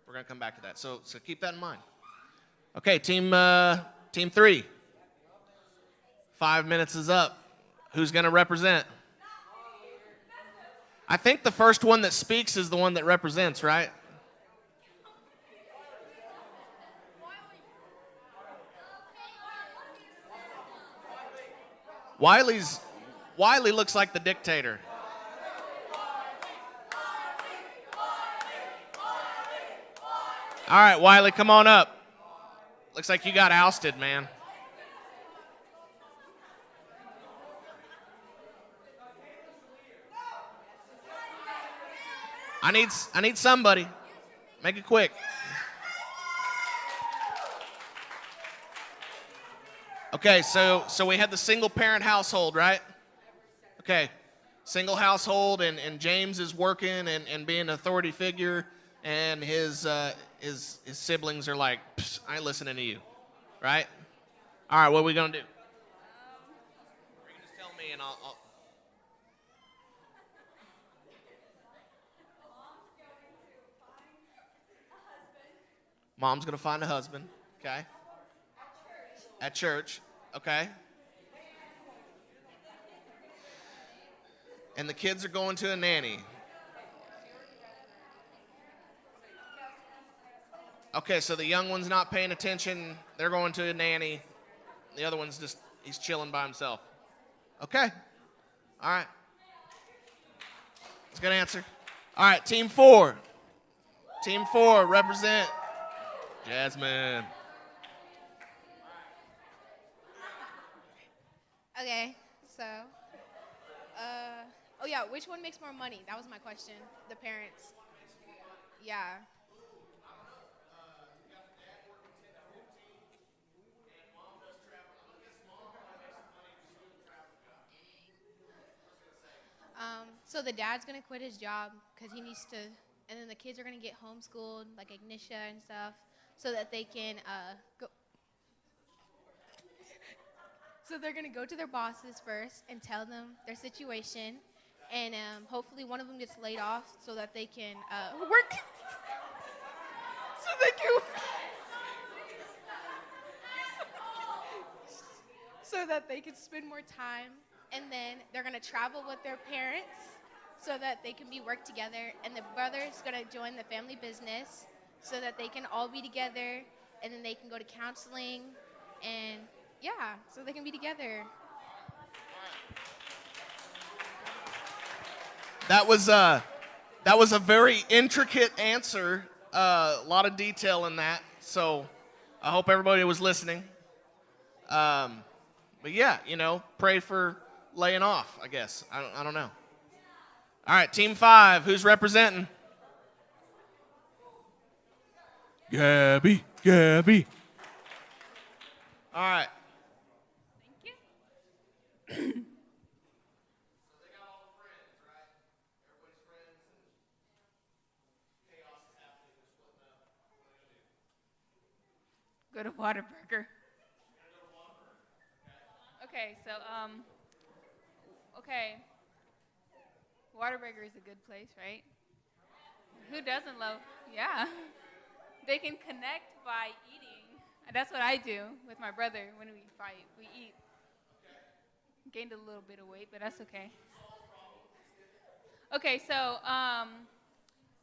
Speaker 1: We're going to come back to that. So keep that in mind. Okay, team 3. 5 minutes is up. Who's going to represent? I think the first one that speaks is the one that represents, right? Wiley looks like the dictator. All right, Wiley, come on up. Looks like you got ousted, man. I need somebody. Make it quick. Okay, so we had the single parent household, right? Okay, single household, and James is working and being an authority figure, and his siblings are like, I ain't listening to you, right? All right, what are we gonna do? Or you can just tell me, and I'll Mom's gonna find a husband, okay? At church, okay? And the kids are going to a nanny. Okay, so the young one's not paying attention. They're going to a nanny. The other one's he's chilling by himself. Okay. All right. That's a good answer. All right, team 4. Team 4, represent Jasmine.
Speaker 7: Okay, so, oh yeah, which one makes more money? That was my question. The parents. Yeah. So the dad's gonna quit his job because he needs to, and then the kids are gonna get homeschooled, like Ignitia and stuff, so that they can go. So they're gonna go to their bosses first and tell them their situation, and hopefully one of them gets laid off so that they can work. So they can. So that they can spend more time, and then they're gonna travel with their parents so that they can work together, and the brother's gonna join the family business so that they can all be together, and then they can go to counseling, and yeah, so they can be together.
Speaker 1: That was a very intricate answer. A lot of detail in that. So I hope everybody was listening. But yeah, pray for laying off, I guess. I don't know. All right, team 5, who's representing? Gabby. All right.
Speaker 6: Thank you. Go to Whataburger. Okay, so, okay.
Speaker 8: Whataburger is a good place, right? Who doesn't love? Yeah. They can connect by eating. That's what I do with my brother when we fight. We eat. Gained a little bit of weight, but that's okay. Okay, so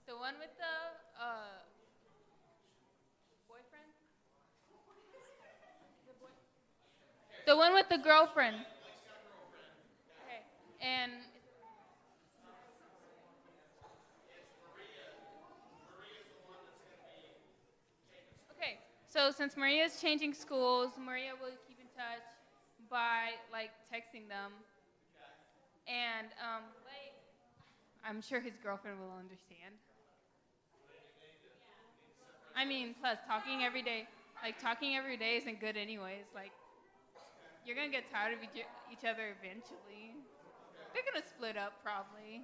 Speaker 8: the one with the boyfriend? The one with the girlfriend. Okay, and okay, so since Maria's changing schools, Maria will keep in touch by like texting them, and Blake, I'm sure his girlfriend will understand. I mean, plus talking every day, isn't good anyways. Like, you're gonna get tired of each other eventually. They're gonna split up probably.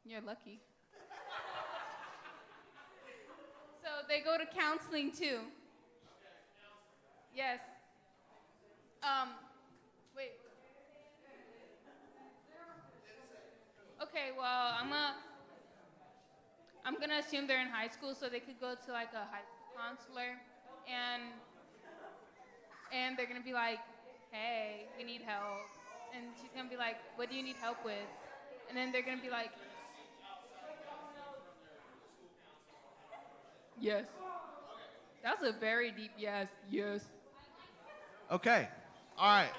Speaker 8: You're lucky. So they go to counseling too. Yes. Wait. Okay, well, I'm gonna assume they're in high school, so they could go to like a high school counselor, and they're gonna be like, "Hey, we need help," and she's gonna be like, "What do you need help with?" And then they're gonna be like, "Yes." That's a very deep yes. Yes.
Speaker 1: Okay. All right.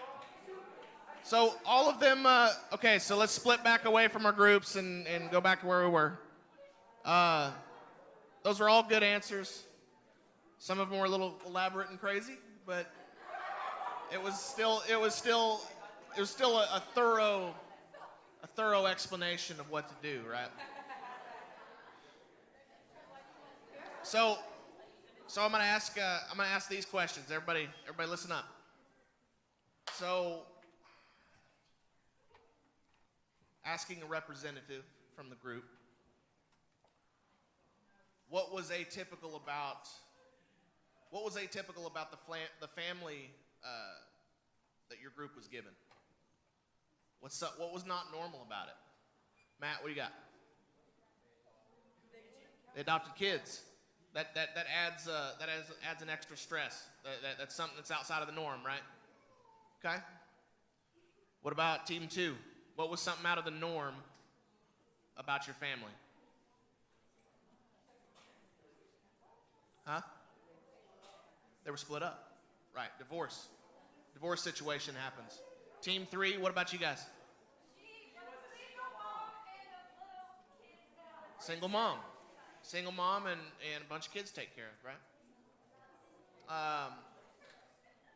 Speaker 1: So all of them, okay, so let's split back away from our groups and go back to where we were. Those were all good answers. Some of them were a little elaborate and crazy, but it was still a thorough explanation of what to do, right? So I'm gonna ask these questions. Everybody listen up. So, asking a representative from the group, what was atypical about the family that your group was given? What was not normal about it? Matt, what do you got? They adopted kids. That adds an extra stress. That's something that's outside of the norm, right? Okay. What about team 2? What was something out of the norm about your family? Huh? They were split up. Right. Divorce. Divorce situation happens. Team 3, what about you guys? Single mom. Single mom and a bunch of kids to take care of, right?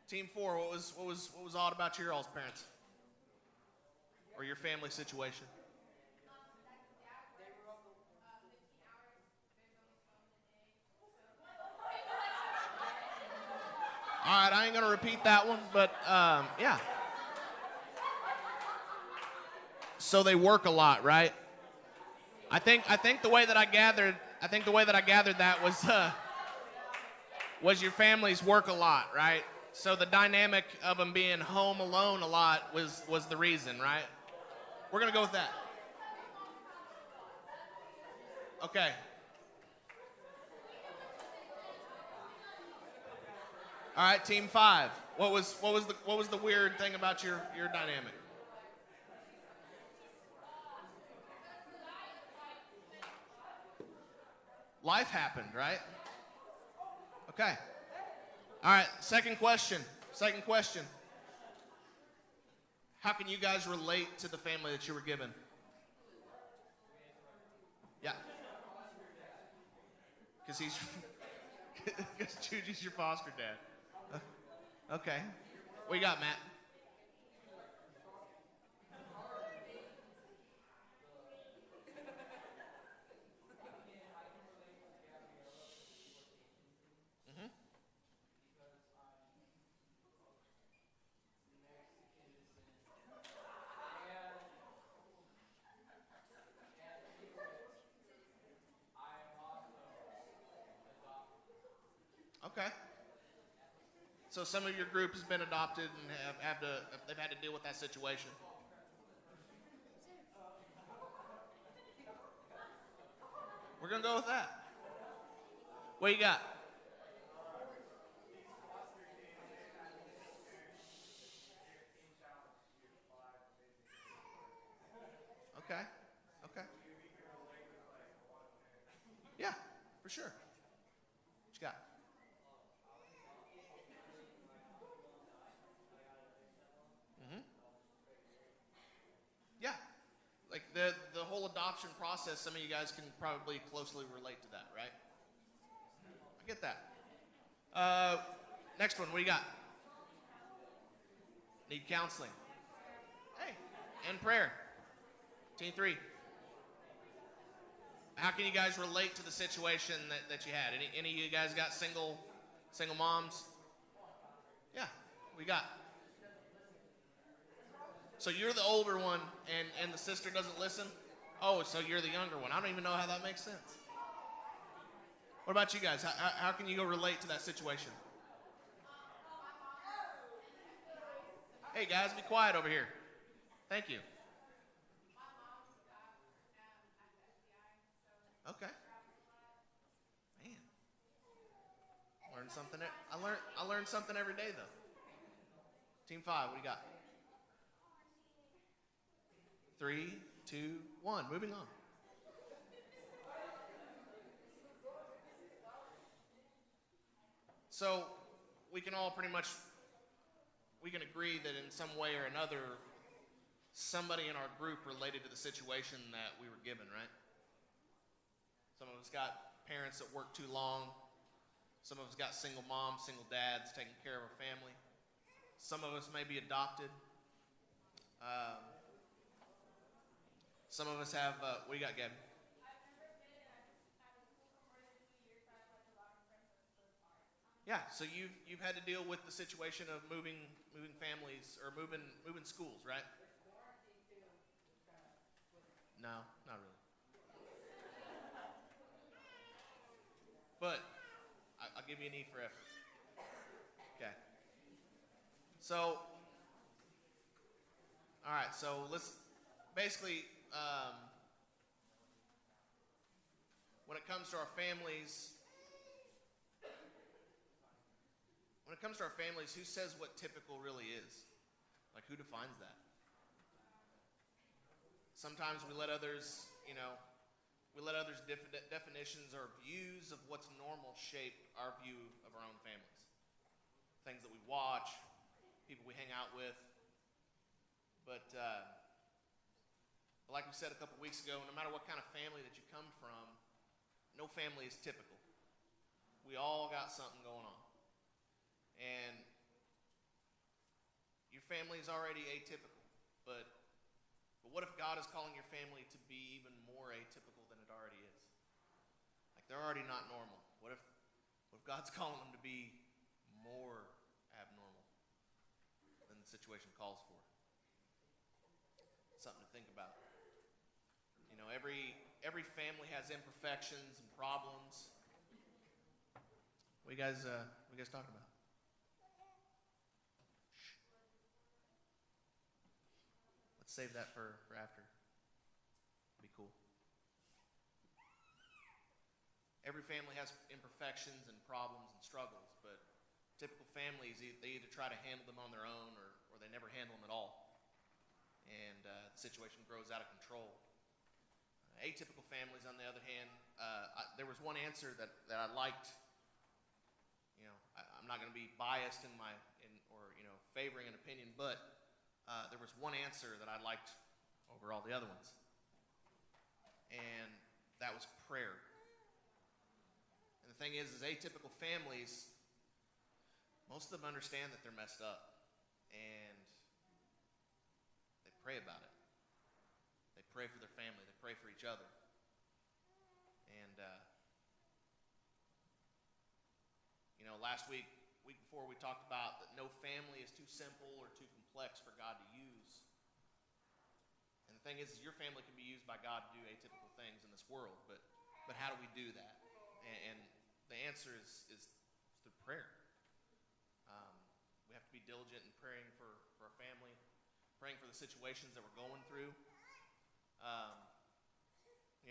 Speaker 1: Team 4, what was odd about your all's parents? Or your family situation? All right, I ain't gonna repeat that one, but yeah. So they work a lot, right? I think the way that I gathered that was your families work a lot, right? So the dynamic of them being home alone a lot was the reason, right? We're gonna go with that. Okay. All right, team 5. What was the weird thing about your dynamic? Life happened, right? Okay. All right, second question. How can you guys relate to the family that you were given? Yeah. Because Juji's your foster dad. Okay. What you got, Matt? Okay. So some of your group has been adopted and they've had to deal with that situation. We're gonna go with that. What you got? Okay. Okay. Yeah, for sure. What you got? Yeah. Like the whole adoption process, some of you guys can probably closely relate to that, right? I get that. Next one, what do you got? Need counseling. Hey, and prayer. Team 3. How can you guys relate to the situation that you had? Any of you guys got single moms? Yeah, we got. So you're the older one and the sister doesn't listen? Oh, so you're the younger one. I don't even know how that makes sense. What about you guys? How can you go relate to that situation? Hey guys, be quiet over here. Thank you. Okay. Man. I learned something every day though. Team 5, what do you got? 3, 2, 1. Moving on. So we can all pretty much agree that in some way or another, somebody in our group related to the situation that we were given, right? Some of us got parents that work too long. Some of us got single moms, single dads taking care of our family. Some of us may be adopted. Some of us have, what do you got, Gabby? Yeah, so you've had to deal with the situation of moving families or moving schools, right? No, not really. But I'll give you an E for effort. Okay. So, all right. So let's basically, when it comes to our families. When it comes to our families, who says what typical really is? Like, who defines that? Sometimes we let others, definitions or views of what's normal shape our view of our own families. Things that we watch, people we hang out with. But like we said a couple weeks ago, no matter what kind of family that you come from, no family is typical. We all got something going on. And your family is already atypical, but what if God is calling your family to be even more atypical than it already is? Like they're already not normal. What if God's calling them to be more abnormal than the situation calls for? Something to think about. You know, every family has imperfections and problems. What you guys talking about? Save that for after. Be cool. Every family has imperfections and problems and struggles, but typical families, they either try to handle them on their own or they never handle them at all. And the situation grows out of control. Atypical families, on the other hand, there was one answer that I liked. You know, I'm not going to be biased in favoring an opinion, but there was one answer that I liked over all the other ones, and that was prayer. And the thing is atypical families, most of them understand that they're messed up, and they pray about it. They pray for their family. They pray for each other. And, last week before, we talked about that no family is too simple or too complex for God to use. And the thing is your family can be used by God to do atypical things in this world, but how do we do that? And the answer is through prayer. diligent in praying for our family, praying for the situations that we're going through.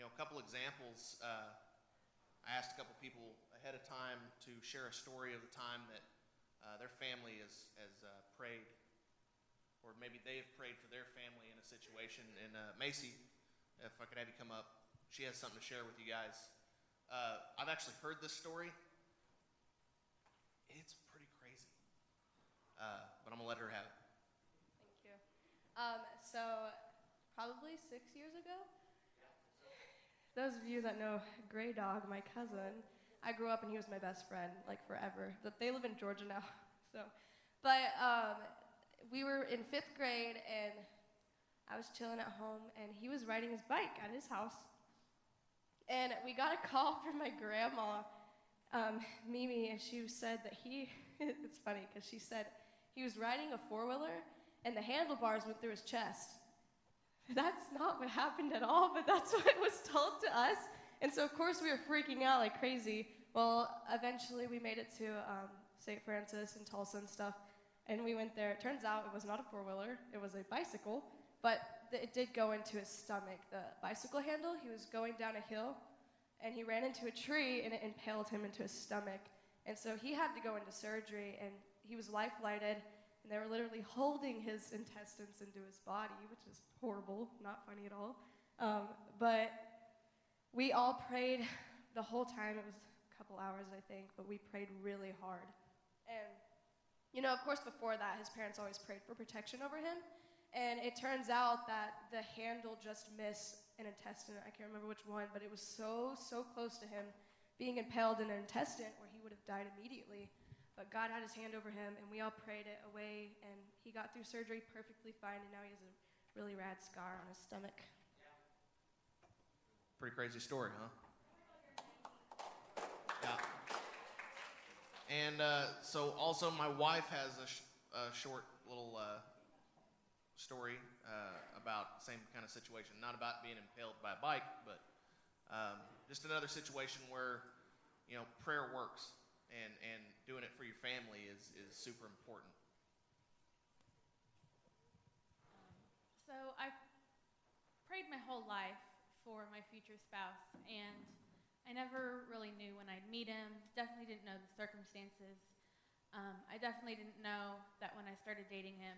Speaker 1: A couple examples. I asked a couple people ahead of time to share a story of the time that their family has prayed, or maybe they have prayed for their family in a situation. And Macy, if I could have you come up, she has something to share with you guys. I've actually heard this story. It's pretty crazy, but I'm gonna let her have it.
Speaker 2: Thank you. So probably 6 years ago. Those of you that know Gray Dog, my cousin, I grew up and he was my best friend, like forever. But they live in Georgia now, we were in 5th grade and I was chilling at home and he was riding his bike at his house. And we got a call from my grandma, Mimi, and she said that it's funny because she said he was riding a 4-wheeler and the handlebars went through his chest. That's not what happened at all, but that's what was told to us. And so, of course, we were freaking out like crazy. Well, eventually we made it to St. Francis and Tulsa and stuff, and we went there. It turns out it was not a 4-wheeler. It was a bicycle, but it did go into his stomach, the bicycle handle. He was going down a hill, and he ran into a tree, and it impaled him into his stomach. And so he had to go into surgery, and he was life-flighted. And they were literally holding his intestines into his body, which is horrible, not funny at all. But we all prayed the whole time. It was a couple hours, I think, but we prayed really hard. And, of course, before that, his parents always prayed for protection over him. And it turns out that the handle just missed an intestine. I can't remember which one, but it was so close to him being impaled in an intestine where he would have died immediately. But God had his hand over him, and we all prayed it away, and he got through surgery perfectly fine, and now he has a really rad scar on his stomach.
Speaker 1: Pretty crazy story, huh? Yeah. And so also my wife has a short little story about the same kind of situation. Not about being impaled by a bike, but just another situation where, prayer works. And doing it for your family is super important.
Speaker 4: So I prayed my whole life for my future spouse, and I never really knew when I'd meet him. Definitely didn't know the circumstances. I definitely didn't know that when I started dating him,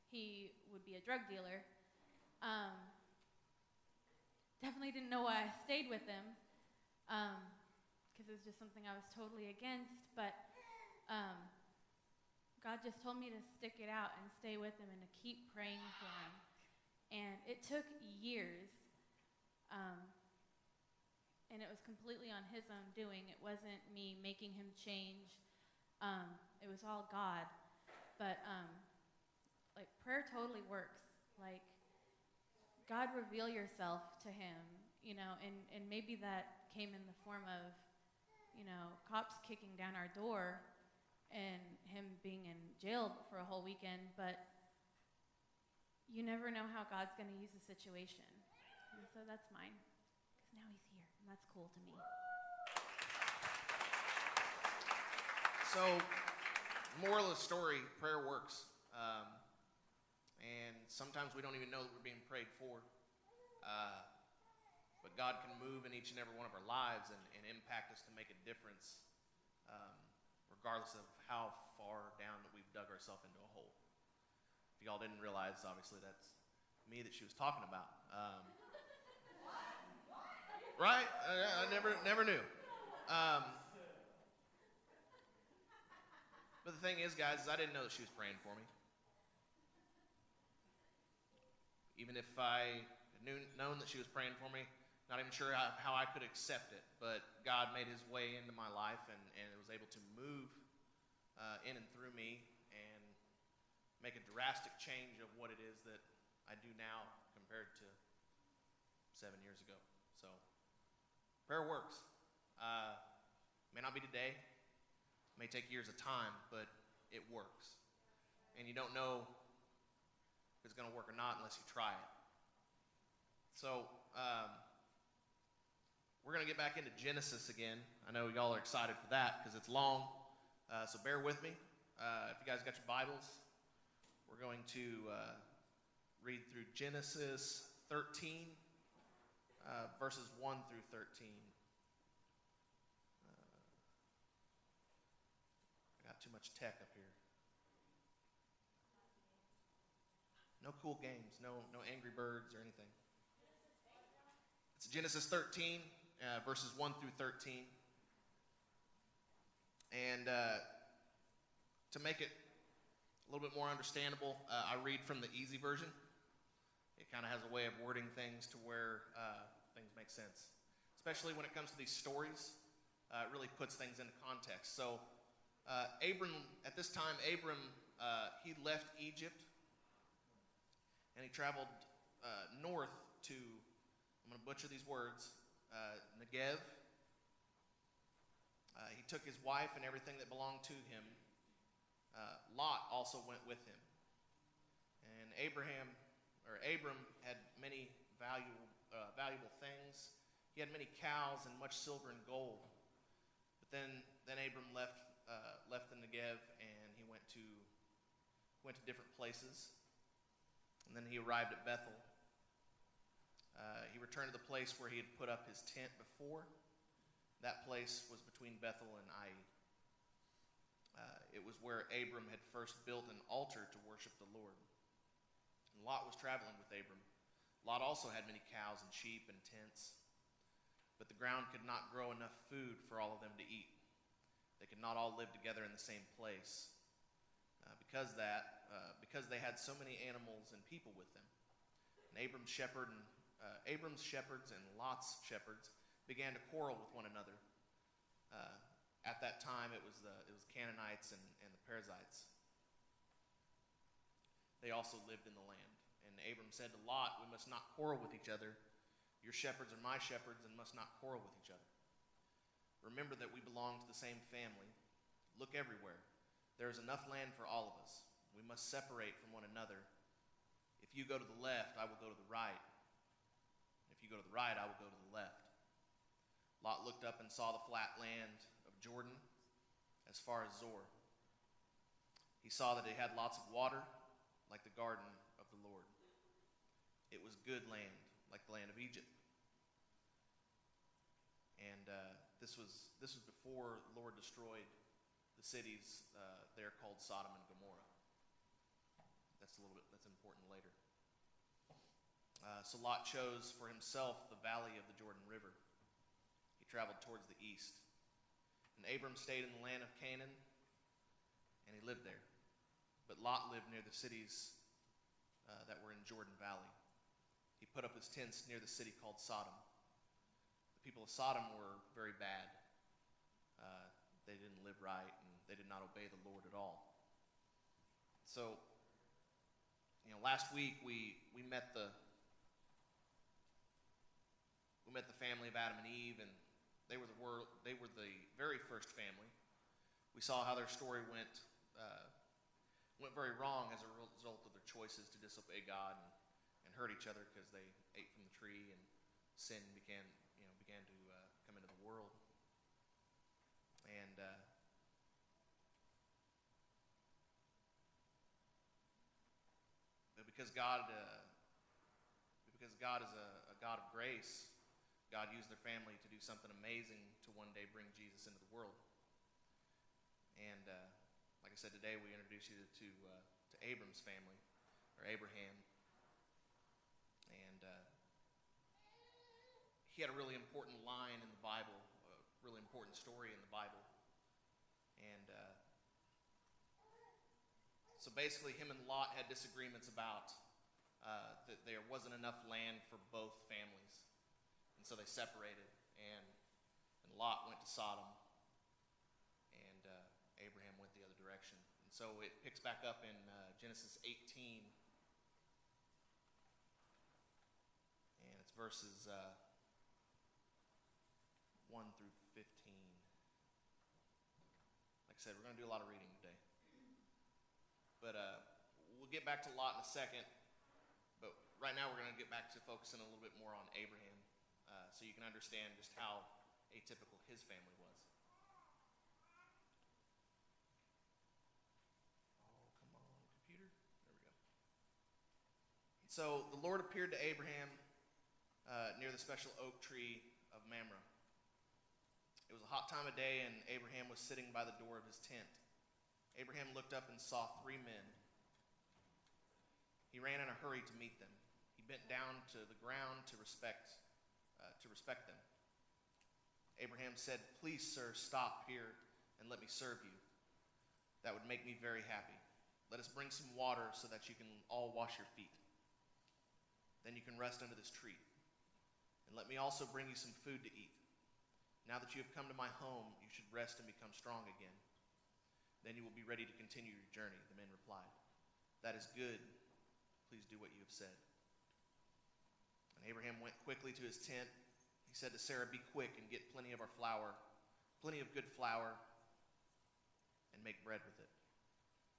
Speaker 4: he would be a drug dealer. Definitely didn't know why I stayed with him. Because it was just something I was totally against, but God just told me to stick it out and stay with him and to keep praying for him. And it took years, and it was completely on his own doing. It wasn't me making him change. It was all God. But prayer totally works. God, reveal yourself to him, and maybe that came in the form of cops kicking down our door and him being in jail for a whole weekend, but you never know how God's going to use the situation. And so that's mine, because now he's here, and that's cool to me.
Speaker 1: So, moral of the story, prayer works. And sometimes we don't even know that we're being prayed for. But God can move in each and every one of our lives and impact us to make a difference, regardless of how far down that we've dug ourselves into a hole. If y'all didn't realize, obviously that's me that she was talking about. Right? I never knew. But the thing is, guys, is I didn't know that she was praying for me. Even if I had known that she was praying for me, not even sure how I could accept it, but God made his way into my life and was able to move in and through me and make a drastic change of what it is that I do now compared to 7 years ago. So, prayer works. May not be today, may take years of time, but it works. And you don't know if it's going to work or not unless you try it. So, we're going to get back into Genesis again. I know y'all are excited for that because it's long, so bear with me. if you guys got your Bibles, we're going to read through Genesis 13, verses 1 through 13. I got too much tech up here. No cool games, no Angry Birds or anything. It's Genesis 13, verses 1 through 13. And to make it a little bit more understandable, I read from the easy version. It kind of has a way of wording things to where things make sense. Especially when it comes to these stories, it really puts things into context. So at this time, Abram, he left Egypt, and he traveled north to, I'm going to butcher these words, Negev. He took his wife and everything that belonged to him. Lot also went with him. And Abram had many valuable things. He had many cows and much silver and gold. But then Abram left the Negev, and he went to different places. And then he arrived at Bethel. He returned to the place where he had put up his tent before. That place was between Bethel and Ai. It was where Abram had first built an altar to worship the Lord. And Lot was traveling with Abram. Lot also had many cows and sheep and tents. But the ground could not grow enough food for all of them to eat. They could not all live together in the same place. Because they had so many animals and people with them. And Abram's shepherds and Lot's shepherds began to quarrel with one another. At that time, it was Canaanites and the Perizzites. They also lived in the land. And Abram said to Lot, "We must not quarrel with each other. Your shepherds are my shepherds and must not quarrel with each other. Remember that we belong to the same family. Look everywhere. There is enough land for all of us. We must separate from one another. If you go to the left, I will go to the right. If you go to the right, I will go to the left." Lot looked up and saw the flat land of Jordan as far as Zoar. He saw that it had lots of water, like the garden of the Lord. It was good land, like the land of Egypt. And this was before the Lord destroyed the cities there called Sodom and Gomorrah. That's important later. So Lot chose for himself the valley of the Jordan River. He traveled towards the east. And Abram stayed in the land of Canaan, and he lived there. But Lot lived near the cities that were in Jordan Valley. He put up his tents near the city called Sodom. The people of Sodom were very bad. They didn't live right, and they did not obey the Lord at all. So, last week we met the family of Adam and Eve, and they were the very first family. We saw how their story went very wrong as a result of their choices to disobey God and hurt each other because they ate from the tree, and sin began to come into the world. And but because God is a God of grace, God used their family to do something amazing to one day bring Jesus into the world. And like I said, today we introduce you to Abram's family, or Abraham. And he had a really important line in the Bible, a really important story in the Bible. And so basically him and Lot had disagreements about that there wasn't enough land for both families. And so they separated, and Lot went to Sodom, and Abraham went the other direction. And so it picks back up in Genesis 18, and it's verses 1 through 15. Like I said, we're going to do a lot of reading today. But we'll get back to Lot in a second. But right now we're going to get back to focusing a little bit more on Abraham, so you can understand just how atypical his family was. So the Lord appeared to Abraham near the special oak tree of Mamre. It was a hot time of day, and Abraham was sitting by the door of his tent. Abraham looked up and saw 3 men. He ran in a hurry to meet them. He bent down to the ground to respect them. Abraham said, "Please, sir, stop here and let me serve you. That would make me very happy. Let us bring some water so that you can all wash your feet. Then you can rest under this tree. And let me also bring you some food to eat. Now that you have come to my home, you should rest and become strong again. Then you will be ready to continue your journey," the men replied. "That is good. Please do what you have said." And Abraham went quickly to his tent. He said to Sarah, "Be quick and get plenty of good flour, and make bread with it."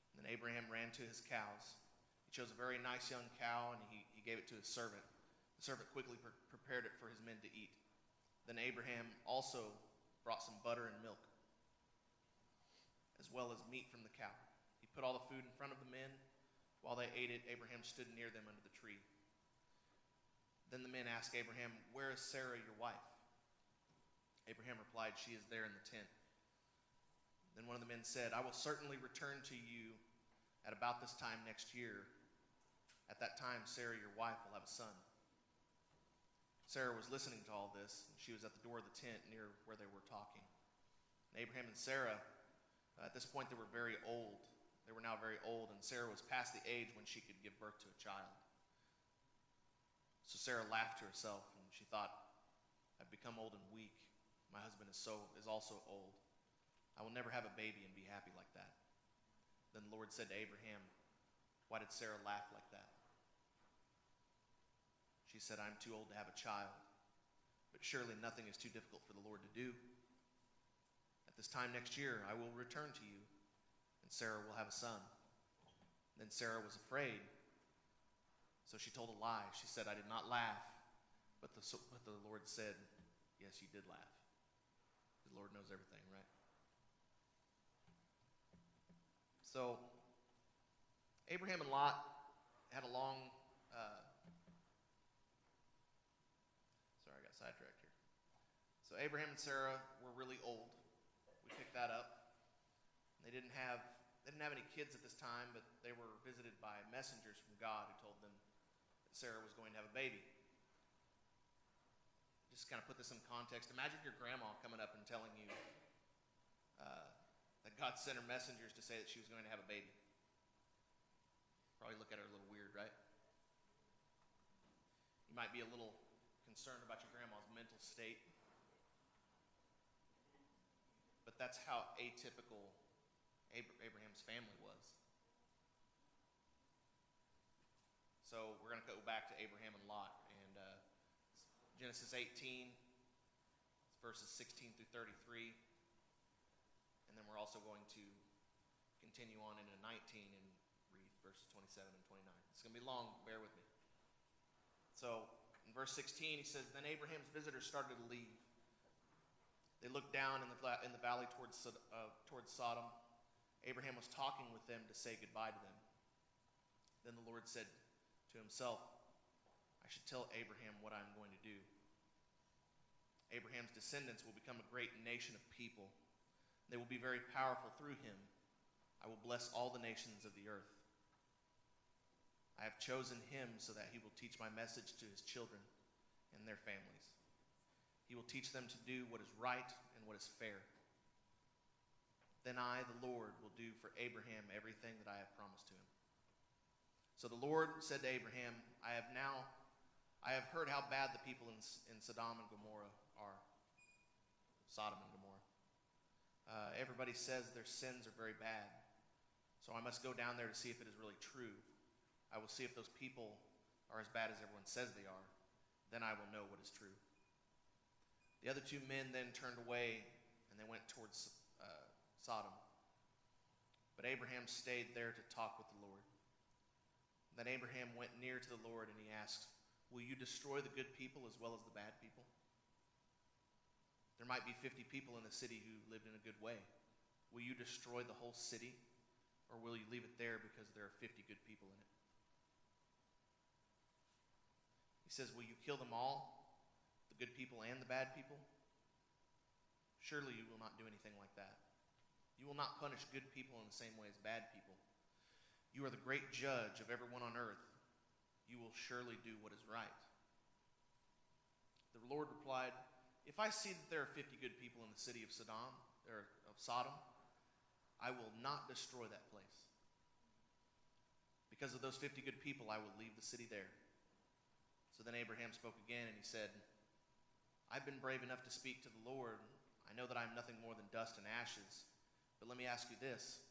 Speaker 1: And then Abraham ran to his cows. He chose a very nice young cow, and he gave it to his servant. The servant quickly prepared it for his men to eat. Then Abraham also brought some butter and milk, as well as meat from the cow. He put all the food in front of the men. While they ate it, Abraham stood near them under the tree. Then the men asked Abraham, "Where is Sarah, your wife?" Abraham replied, "She is there in the tent." Then one of the men said, "I will certainly return to you at about this time next year. At that time, Sarah, your wife, will have a son." Sarah was listening to all this, and she was at the door of the tent near where they were talking. And Abraham and Sarah, at this point, they were very old. They were now very old, and Sarah was past the age when she could give birth to a child. So Sarah laughed to herself, and she thought, "I've become old and weak. My husband is also old. I will never have a baby and be happy like that." Then the Lord said to Abraham, "Why did Sarah laugh like that?" She said, "I'm too old to have a child, but surely nothing is too difficult for the Lord to do. At this time next year, I will return to you, and Sarah will have a son." Then Sarah was afraid, so she told a lie. She said, "I did not laugh," but the Lord said, "Yes, you did laugh." The Lord knows everything, right? So Abraham and Lot had a long, sorry, I got sidetracked here. So Abraham and Sarah were really old. We picked that up. They didn't have any kids at this time, but they were visited by messengers from God who told them that Sarah was going to have a baby. Just to kind of put this in context, imagine your grandma coming up and telling you that God sent her messengers to say that she was going to have a baby. Probably look at her a little weird, right? You might be a little concerned about your grandma's mental state. But that's how atypical Abraham's family was. So we're going to go back to Abraham and Lot. And Genesis 18, verses 16 through 33. And then we're also going to continue on into 19 and read verses 27 and 29. It's going to be long, bear with me. So in verse 16, he says, "Then Abraham's visitors started to leave. They looked down in the valley towards Sodom. Abraham was talking with them to say goodbye to them. Then the Lord said to himself, 'I should tell Abraham what I'm going to do. Abraham's descendants will become a great nation of people. They will be very powerful through him. I will bless all the nations of the earth. I have chosen him so that he will teach my message to his children and their families. He will teach them to do what is right and what is fair. Then I, the Lord, will do for Abraham everything that I have promised to him.' So the Lord said to Abraham, I have heard how bad the people in Sodom and Gomorrah are." Sodom and Gomorrah. "Everybody says their sins are very bad. So I must go down there to see if it is really true. I will see if those people are as bad as everyone says they are. Then I will know what is true." The other 2 men then turned away, and they went towards Sodom. But Abraham stayed there to talk with the Lord. Then Abraham went near to the Lord, and he asked, "Will you destroy the good people as well as the bad people? There might be 50 people in the city who lived in a good way. Will you destroy the whole city, or will you leave it there because there are 50 good people in it?" He says, will you kill them all, the good people and the bad people? Surely you will not do anything like that. You will not punish good people in the same way as bad people. You are the great judge of everyone on earth. You will surely do what is right. The Lord replied, if I see that there are 50 good people in the city of Sodom, I will not destroy that place. Because of those 50 good people, I will leave the city there. So then Abraham spoke again, and he said, I've been brave enough to speak to the Lord. I know that I am nothing more than dust and ashes. But let me ask you this.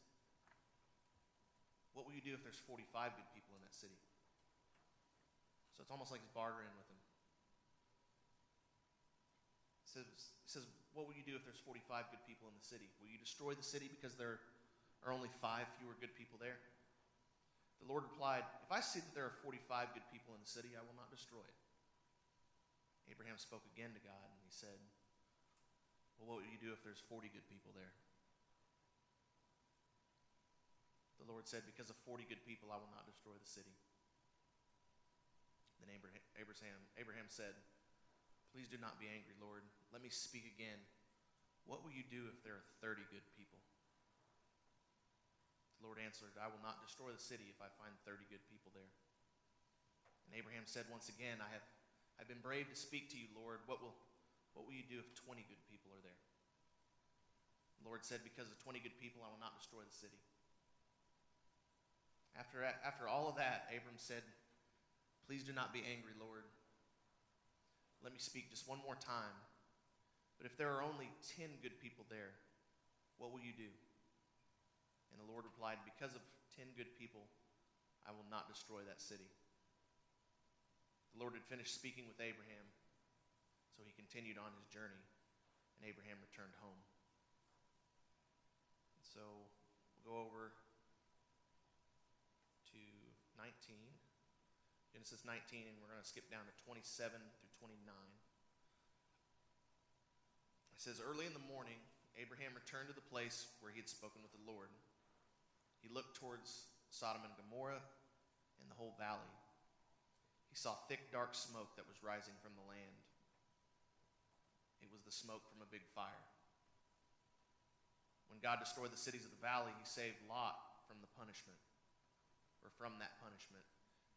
Speaker 1: What will you do if there's 45 good people in that city? So it's almost like he's bartering with him. It says, what will you do if there's 45 good people in the city? Will you destroy the city because there are only 5 fewer good people there? The Lord replied, if I see that there are 45 good people in the city, I will not destroy it. Abraham spoke again to God, and he said, well, what will you do if there's 40 good people there? The Lord said, because of 40 good people, I will not destroy the city. Then Abraham said, please do not be angry, Lord. Let me speak again. What will you do if there are 30 good people? The Lord answered, I will not destroy the city if I find 30 good people there. And Abraham said once again, I've been brave to speak to you, Lord. What will you do if 20 good people are there? The Lord said, because of 20 good people, I will not destroy the city. After all of that, Abram said, please do not be angry, Lord. Let me speak just one more time. But if there are only 10 good people there, what will you do? And the Lord replied, because of 10 good people, I will not destroy that city. The Lord had finished speaking with Abraham, so he continued on his journey, and Abraham returned home. And so we'll go over to 19, Genesis 19, and we're going to skip down to 27 through 29. It says, early in the morning, Abraham returned to the place where he had spoken with the Lord. He looked towards Sodom and Gomorrah and the whole valley. He saw thick, dark smoke that was rising from the land. It was the smoke from a big fire. When God destroyed the cities of the valley, he saved Lot from the punishment, or from that punishment.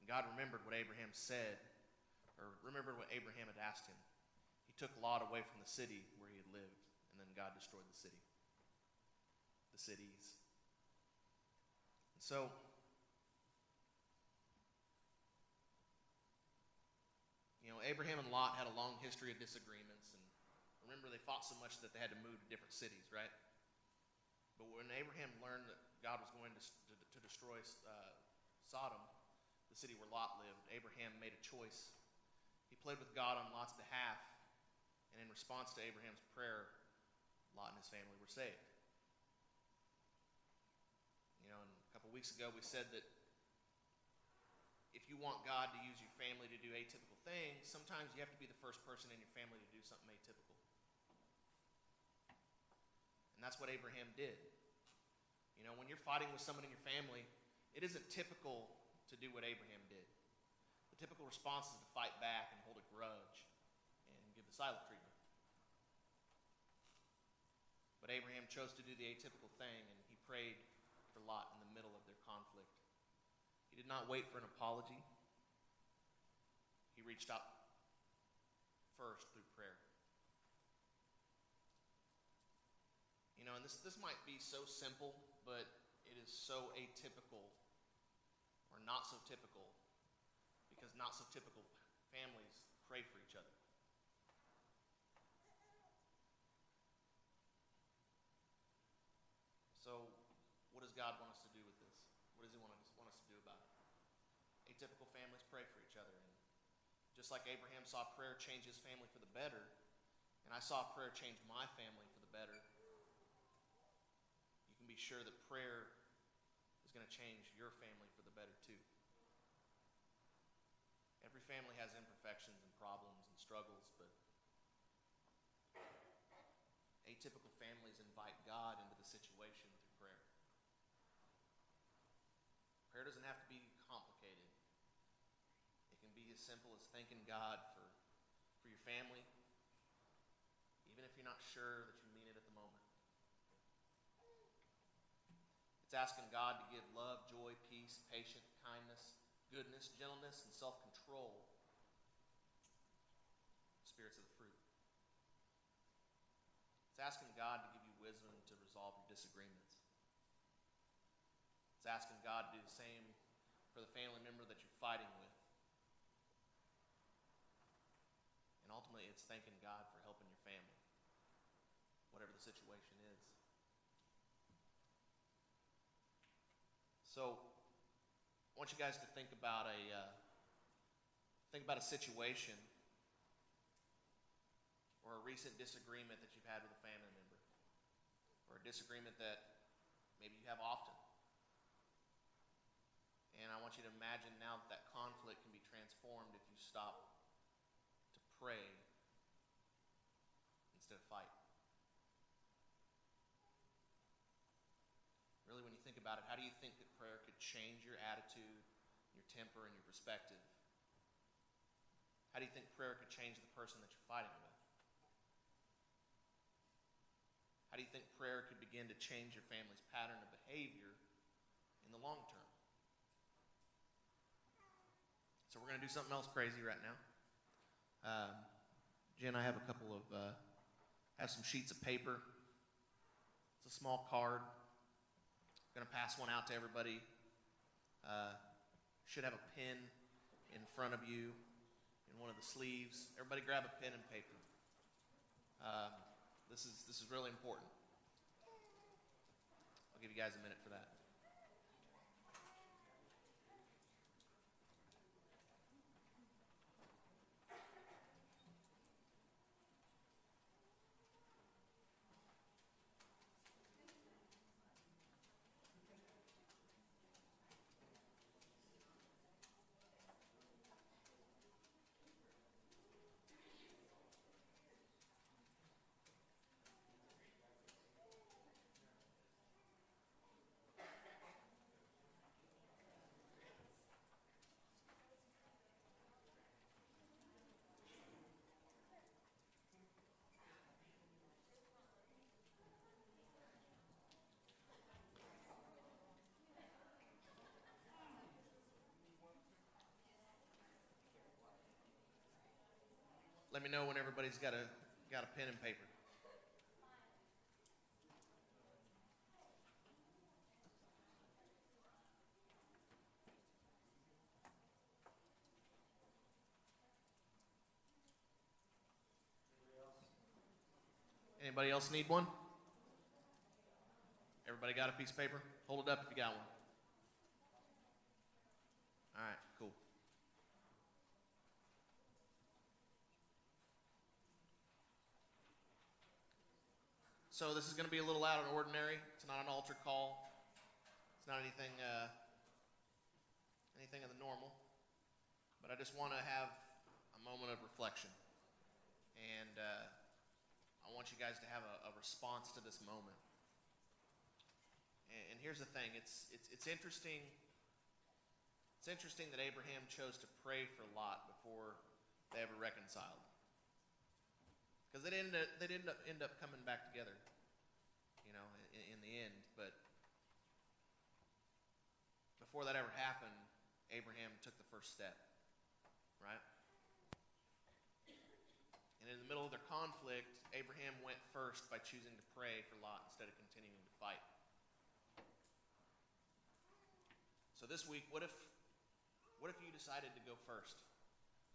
Speaker 1: And God remembered what Abraham said, or remembered what Abraham had asked him. He took Lot away from the city where he had lived, and then God destroyed the city. The cities. And so, Abraham and Lot had a long history of disagreements, and remember they fought so much that they had to move to different cities, right? But when Abraham learned that God was going to destroy Sodom, the city where Lot lived, Abraham made a choice. He played with God on Lot's behalf, and in response to Abraham's prayer, Lot and his family were saved. And a couple weeks ago we said that if you want God to use your family to do atypical things, sometimes you have to be the first person in your family to do something atypical. And that's what Abraham did. When you're fighting with someone in your family, it isn't typical to do what Abraham did. The typical response is to fight back and hold a grudge and give the silent treatment. But Abraham chose to do the atypical thing, and he prayed for Lot in the middle of their conflict. He did not wait for an apology. He reached out first through prayer. And this might be so simple, but it is so atypical, or not so typical, because not so typical families pray for each other. So, what does God want us to do with this? What does he want us to do about it? Atypical families pray for each other. And just like Abraham saw prayer change his family for the better, and I saw prayer change my family for the better, you can be sure that prayer is going to change your family for the better too. Every family has imperfections and problems and struggles, but atypical families invite God into the situation through prayer. Prayer doesn't have to be complicated. It can be as as simple as thanking God for your family, even if you're not sure that you mean it at the moment. It's asking God to give love, joy, peace, patience, kindness, goodness, gentleness, and self-control, spirits of the fruit. It's asking God to give you wisdom to resolve your disagreements. It's asking God to do the same for the family member that you're fighting with. And ultimately, it's thanking God for helping your family, whatever the situation is. So, I want you guys to think about a situation or a recent disagreement that you've had with a family member, or a disagreement that maybe you have often. And I want you to imagine now that conflict can be transformed if you stop to pray instead of fight. Really, when you think about it, how do you think that prayer could change your attitude, your temper, and your perspective? How do you think prayer could change the person that you're fighting with? How do you think prayer could begin to change your family's pattern of behavior in the long term? So we're going to do something else crazy right now. Jen, I have a couple of, have some sheets of paper. It's a small card. I'm going to pass one out to everybody. Should have a pen in front of you in one of the sleeves. Everybody grab a pen and paper. This is really important. I'll give you guys a minute for that. Let me know when everybody's got a pen and paper. Anybody else need one? Everybody got a piece of paper? Hold it up if you got one. All right, cool. So this is going to be a little out of the ordinary. It's not an altar call. It's not anything of the normal. But I just want to have a moment of reflection. And I want you guys to have a response to this moment. And here's the thing. It's interesting. It's interesting that Abraham chose to pray for Lot before they ever reconciled. Because they didn't end up coming back together, you know, in the end. But before that ever happened, Abraham took the first step, right? And in the middle of their conflict, Abraham went first by choosing to pray for Lot instead of continuing to fight. So this week, what if you decided to go first?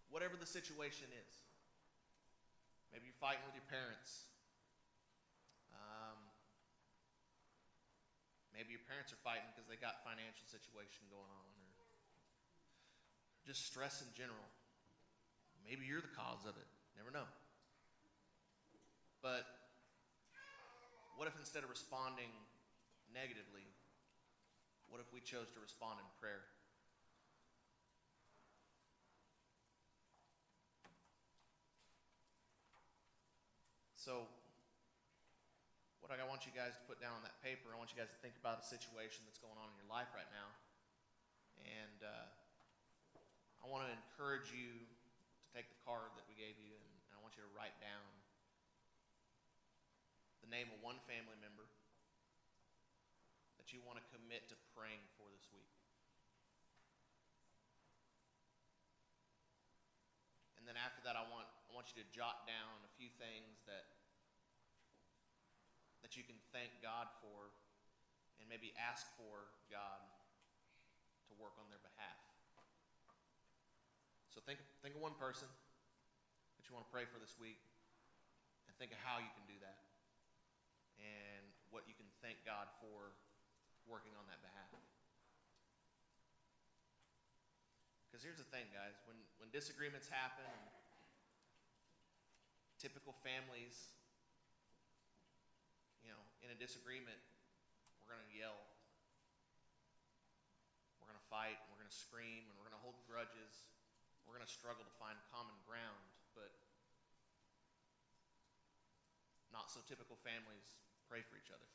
Speaker 1: Whatever the situation is. Maybe you're fighting with your parents. Maybe your parents are fighting because they got financial situation going on, or just stress in general. Maybe you're the cause of it. Never know. But what if instead of responding negatively, what if we chose to respond in prayer? So, what I want you guys to put down on that paper, I want you guys to think about a situation that's going on in your life right now. And I I want to encourage you to take the card that we gave you, and I want you to write down the name of one family member that you want to commit to praying for this week. And then after that, I want you to jot down a few things that you can thank God for, and maybe ask for God to work on their behalf. So think of one person that you want to pray for this week, and think of how you can do that, and what you can thank God for working on that behalf. Because here's the thing, guys, when disagreements happen, typical families, in a disagreement, we're going to yell, we're going to fight, we're going to scream, and we're going to hold grudges. We're going to struggle to find common ground, but not so typical families pray for each other.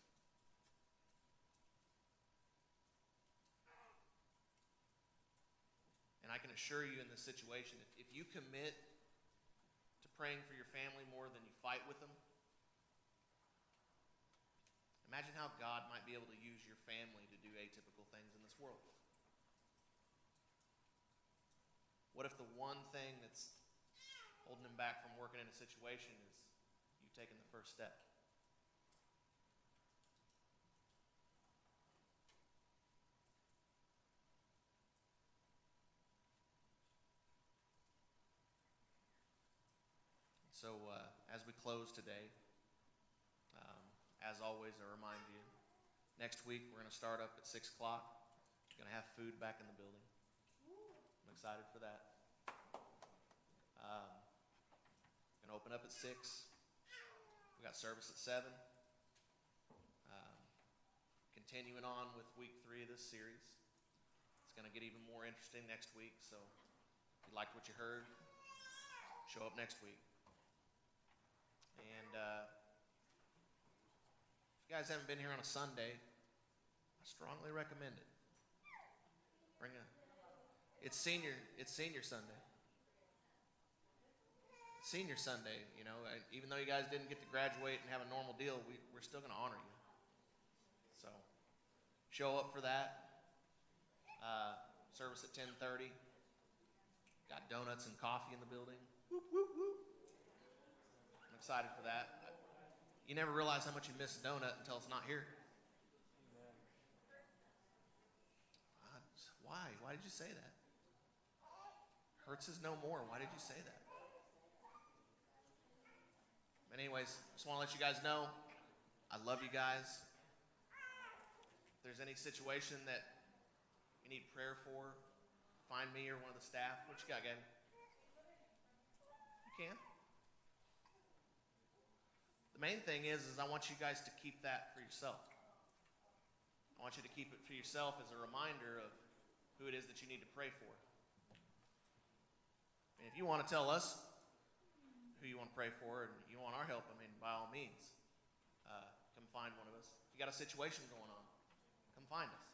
Speaker 1: And I can assure you in this situation, if you commit to praying for your family more than you fight with them, imagine how God might be able to use your family to do atypical things in this world. What if the one thing that's holding them back from working in a situation is you taking the first step? So as we close today, as always, I remind you, next week we're going to start up at 6 o'clock. We're going to have food back in the building. I'm excited for that. Going to open up at 6. We got service at 7. Continuing on with week 3 of this series. It's going to get even more interesting next week, so if you liked what you heard, show up next week. And if you guys haven't been here on a Sunday, I strongly recommend it. It's senior Sunday. Senior Sunday, even though you guys didn't get to graduate and have a normal deal, we're still going to honor you. So show up for that. Service at 10:30. Got donuts and coffee in the building. Whoop, whoop, whoop. I'm excited for that. You never realize how much you miss a donut until it's not here. Why? Why did you say that? Hurts is no more. Why did you say that? But anyways, just want to let you guys know, I love you guys. If there's any situation that you need prayer for, find me or one of the staff. What you got, Gabby? You can. The main thing is I want you guys to keep that for yourself. I want you to keep it for yourself as a reminder of who it is that you need to pray for. And if you want to tell us who you want to pray for and you want our help, by all means, come find one of us. If you got a situation going on, come find us.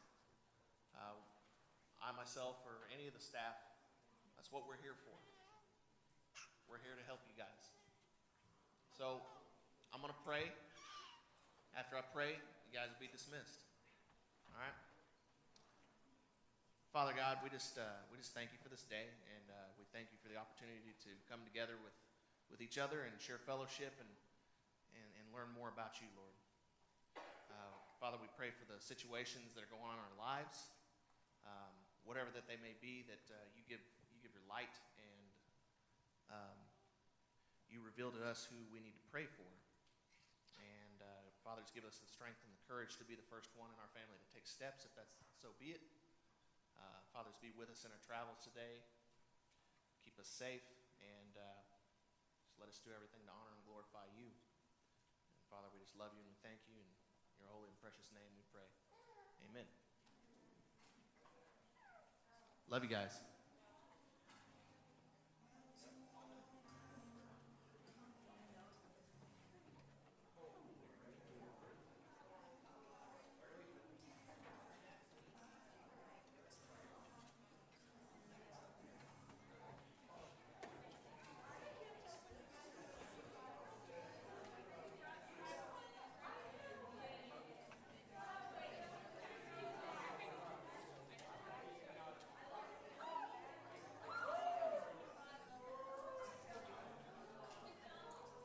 Speaker 1: I myself or any of the staff, that's what we're here for. We're here to help you guys. So I'm going to pray. After I pray, you guys will be dismissed. All right? Father God, we just thank you for this day, and we thank you for the opportunity to come together with each other and share fellowship and learn more about you, Lord. Father, we pray for the situations that are going on in our lives, whatever that they may be, that you give your light and you reveal to us who we need to pray for. And Father, just give us the strength and the courage to be the first one in our family to take steps, if that's so be it. Fathers, be with us in our travels today. Keep us safe, and just let us do everything to honor and glorify you. And Father, we just love you and we thank you. In your holy and precious name we pray. Amen. Love you guys.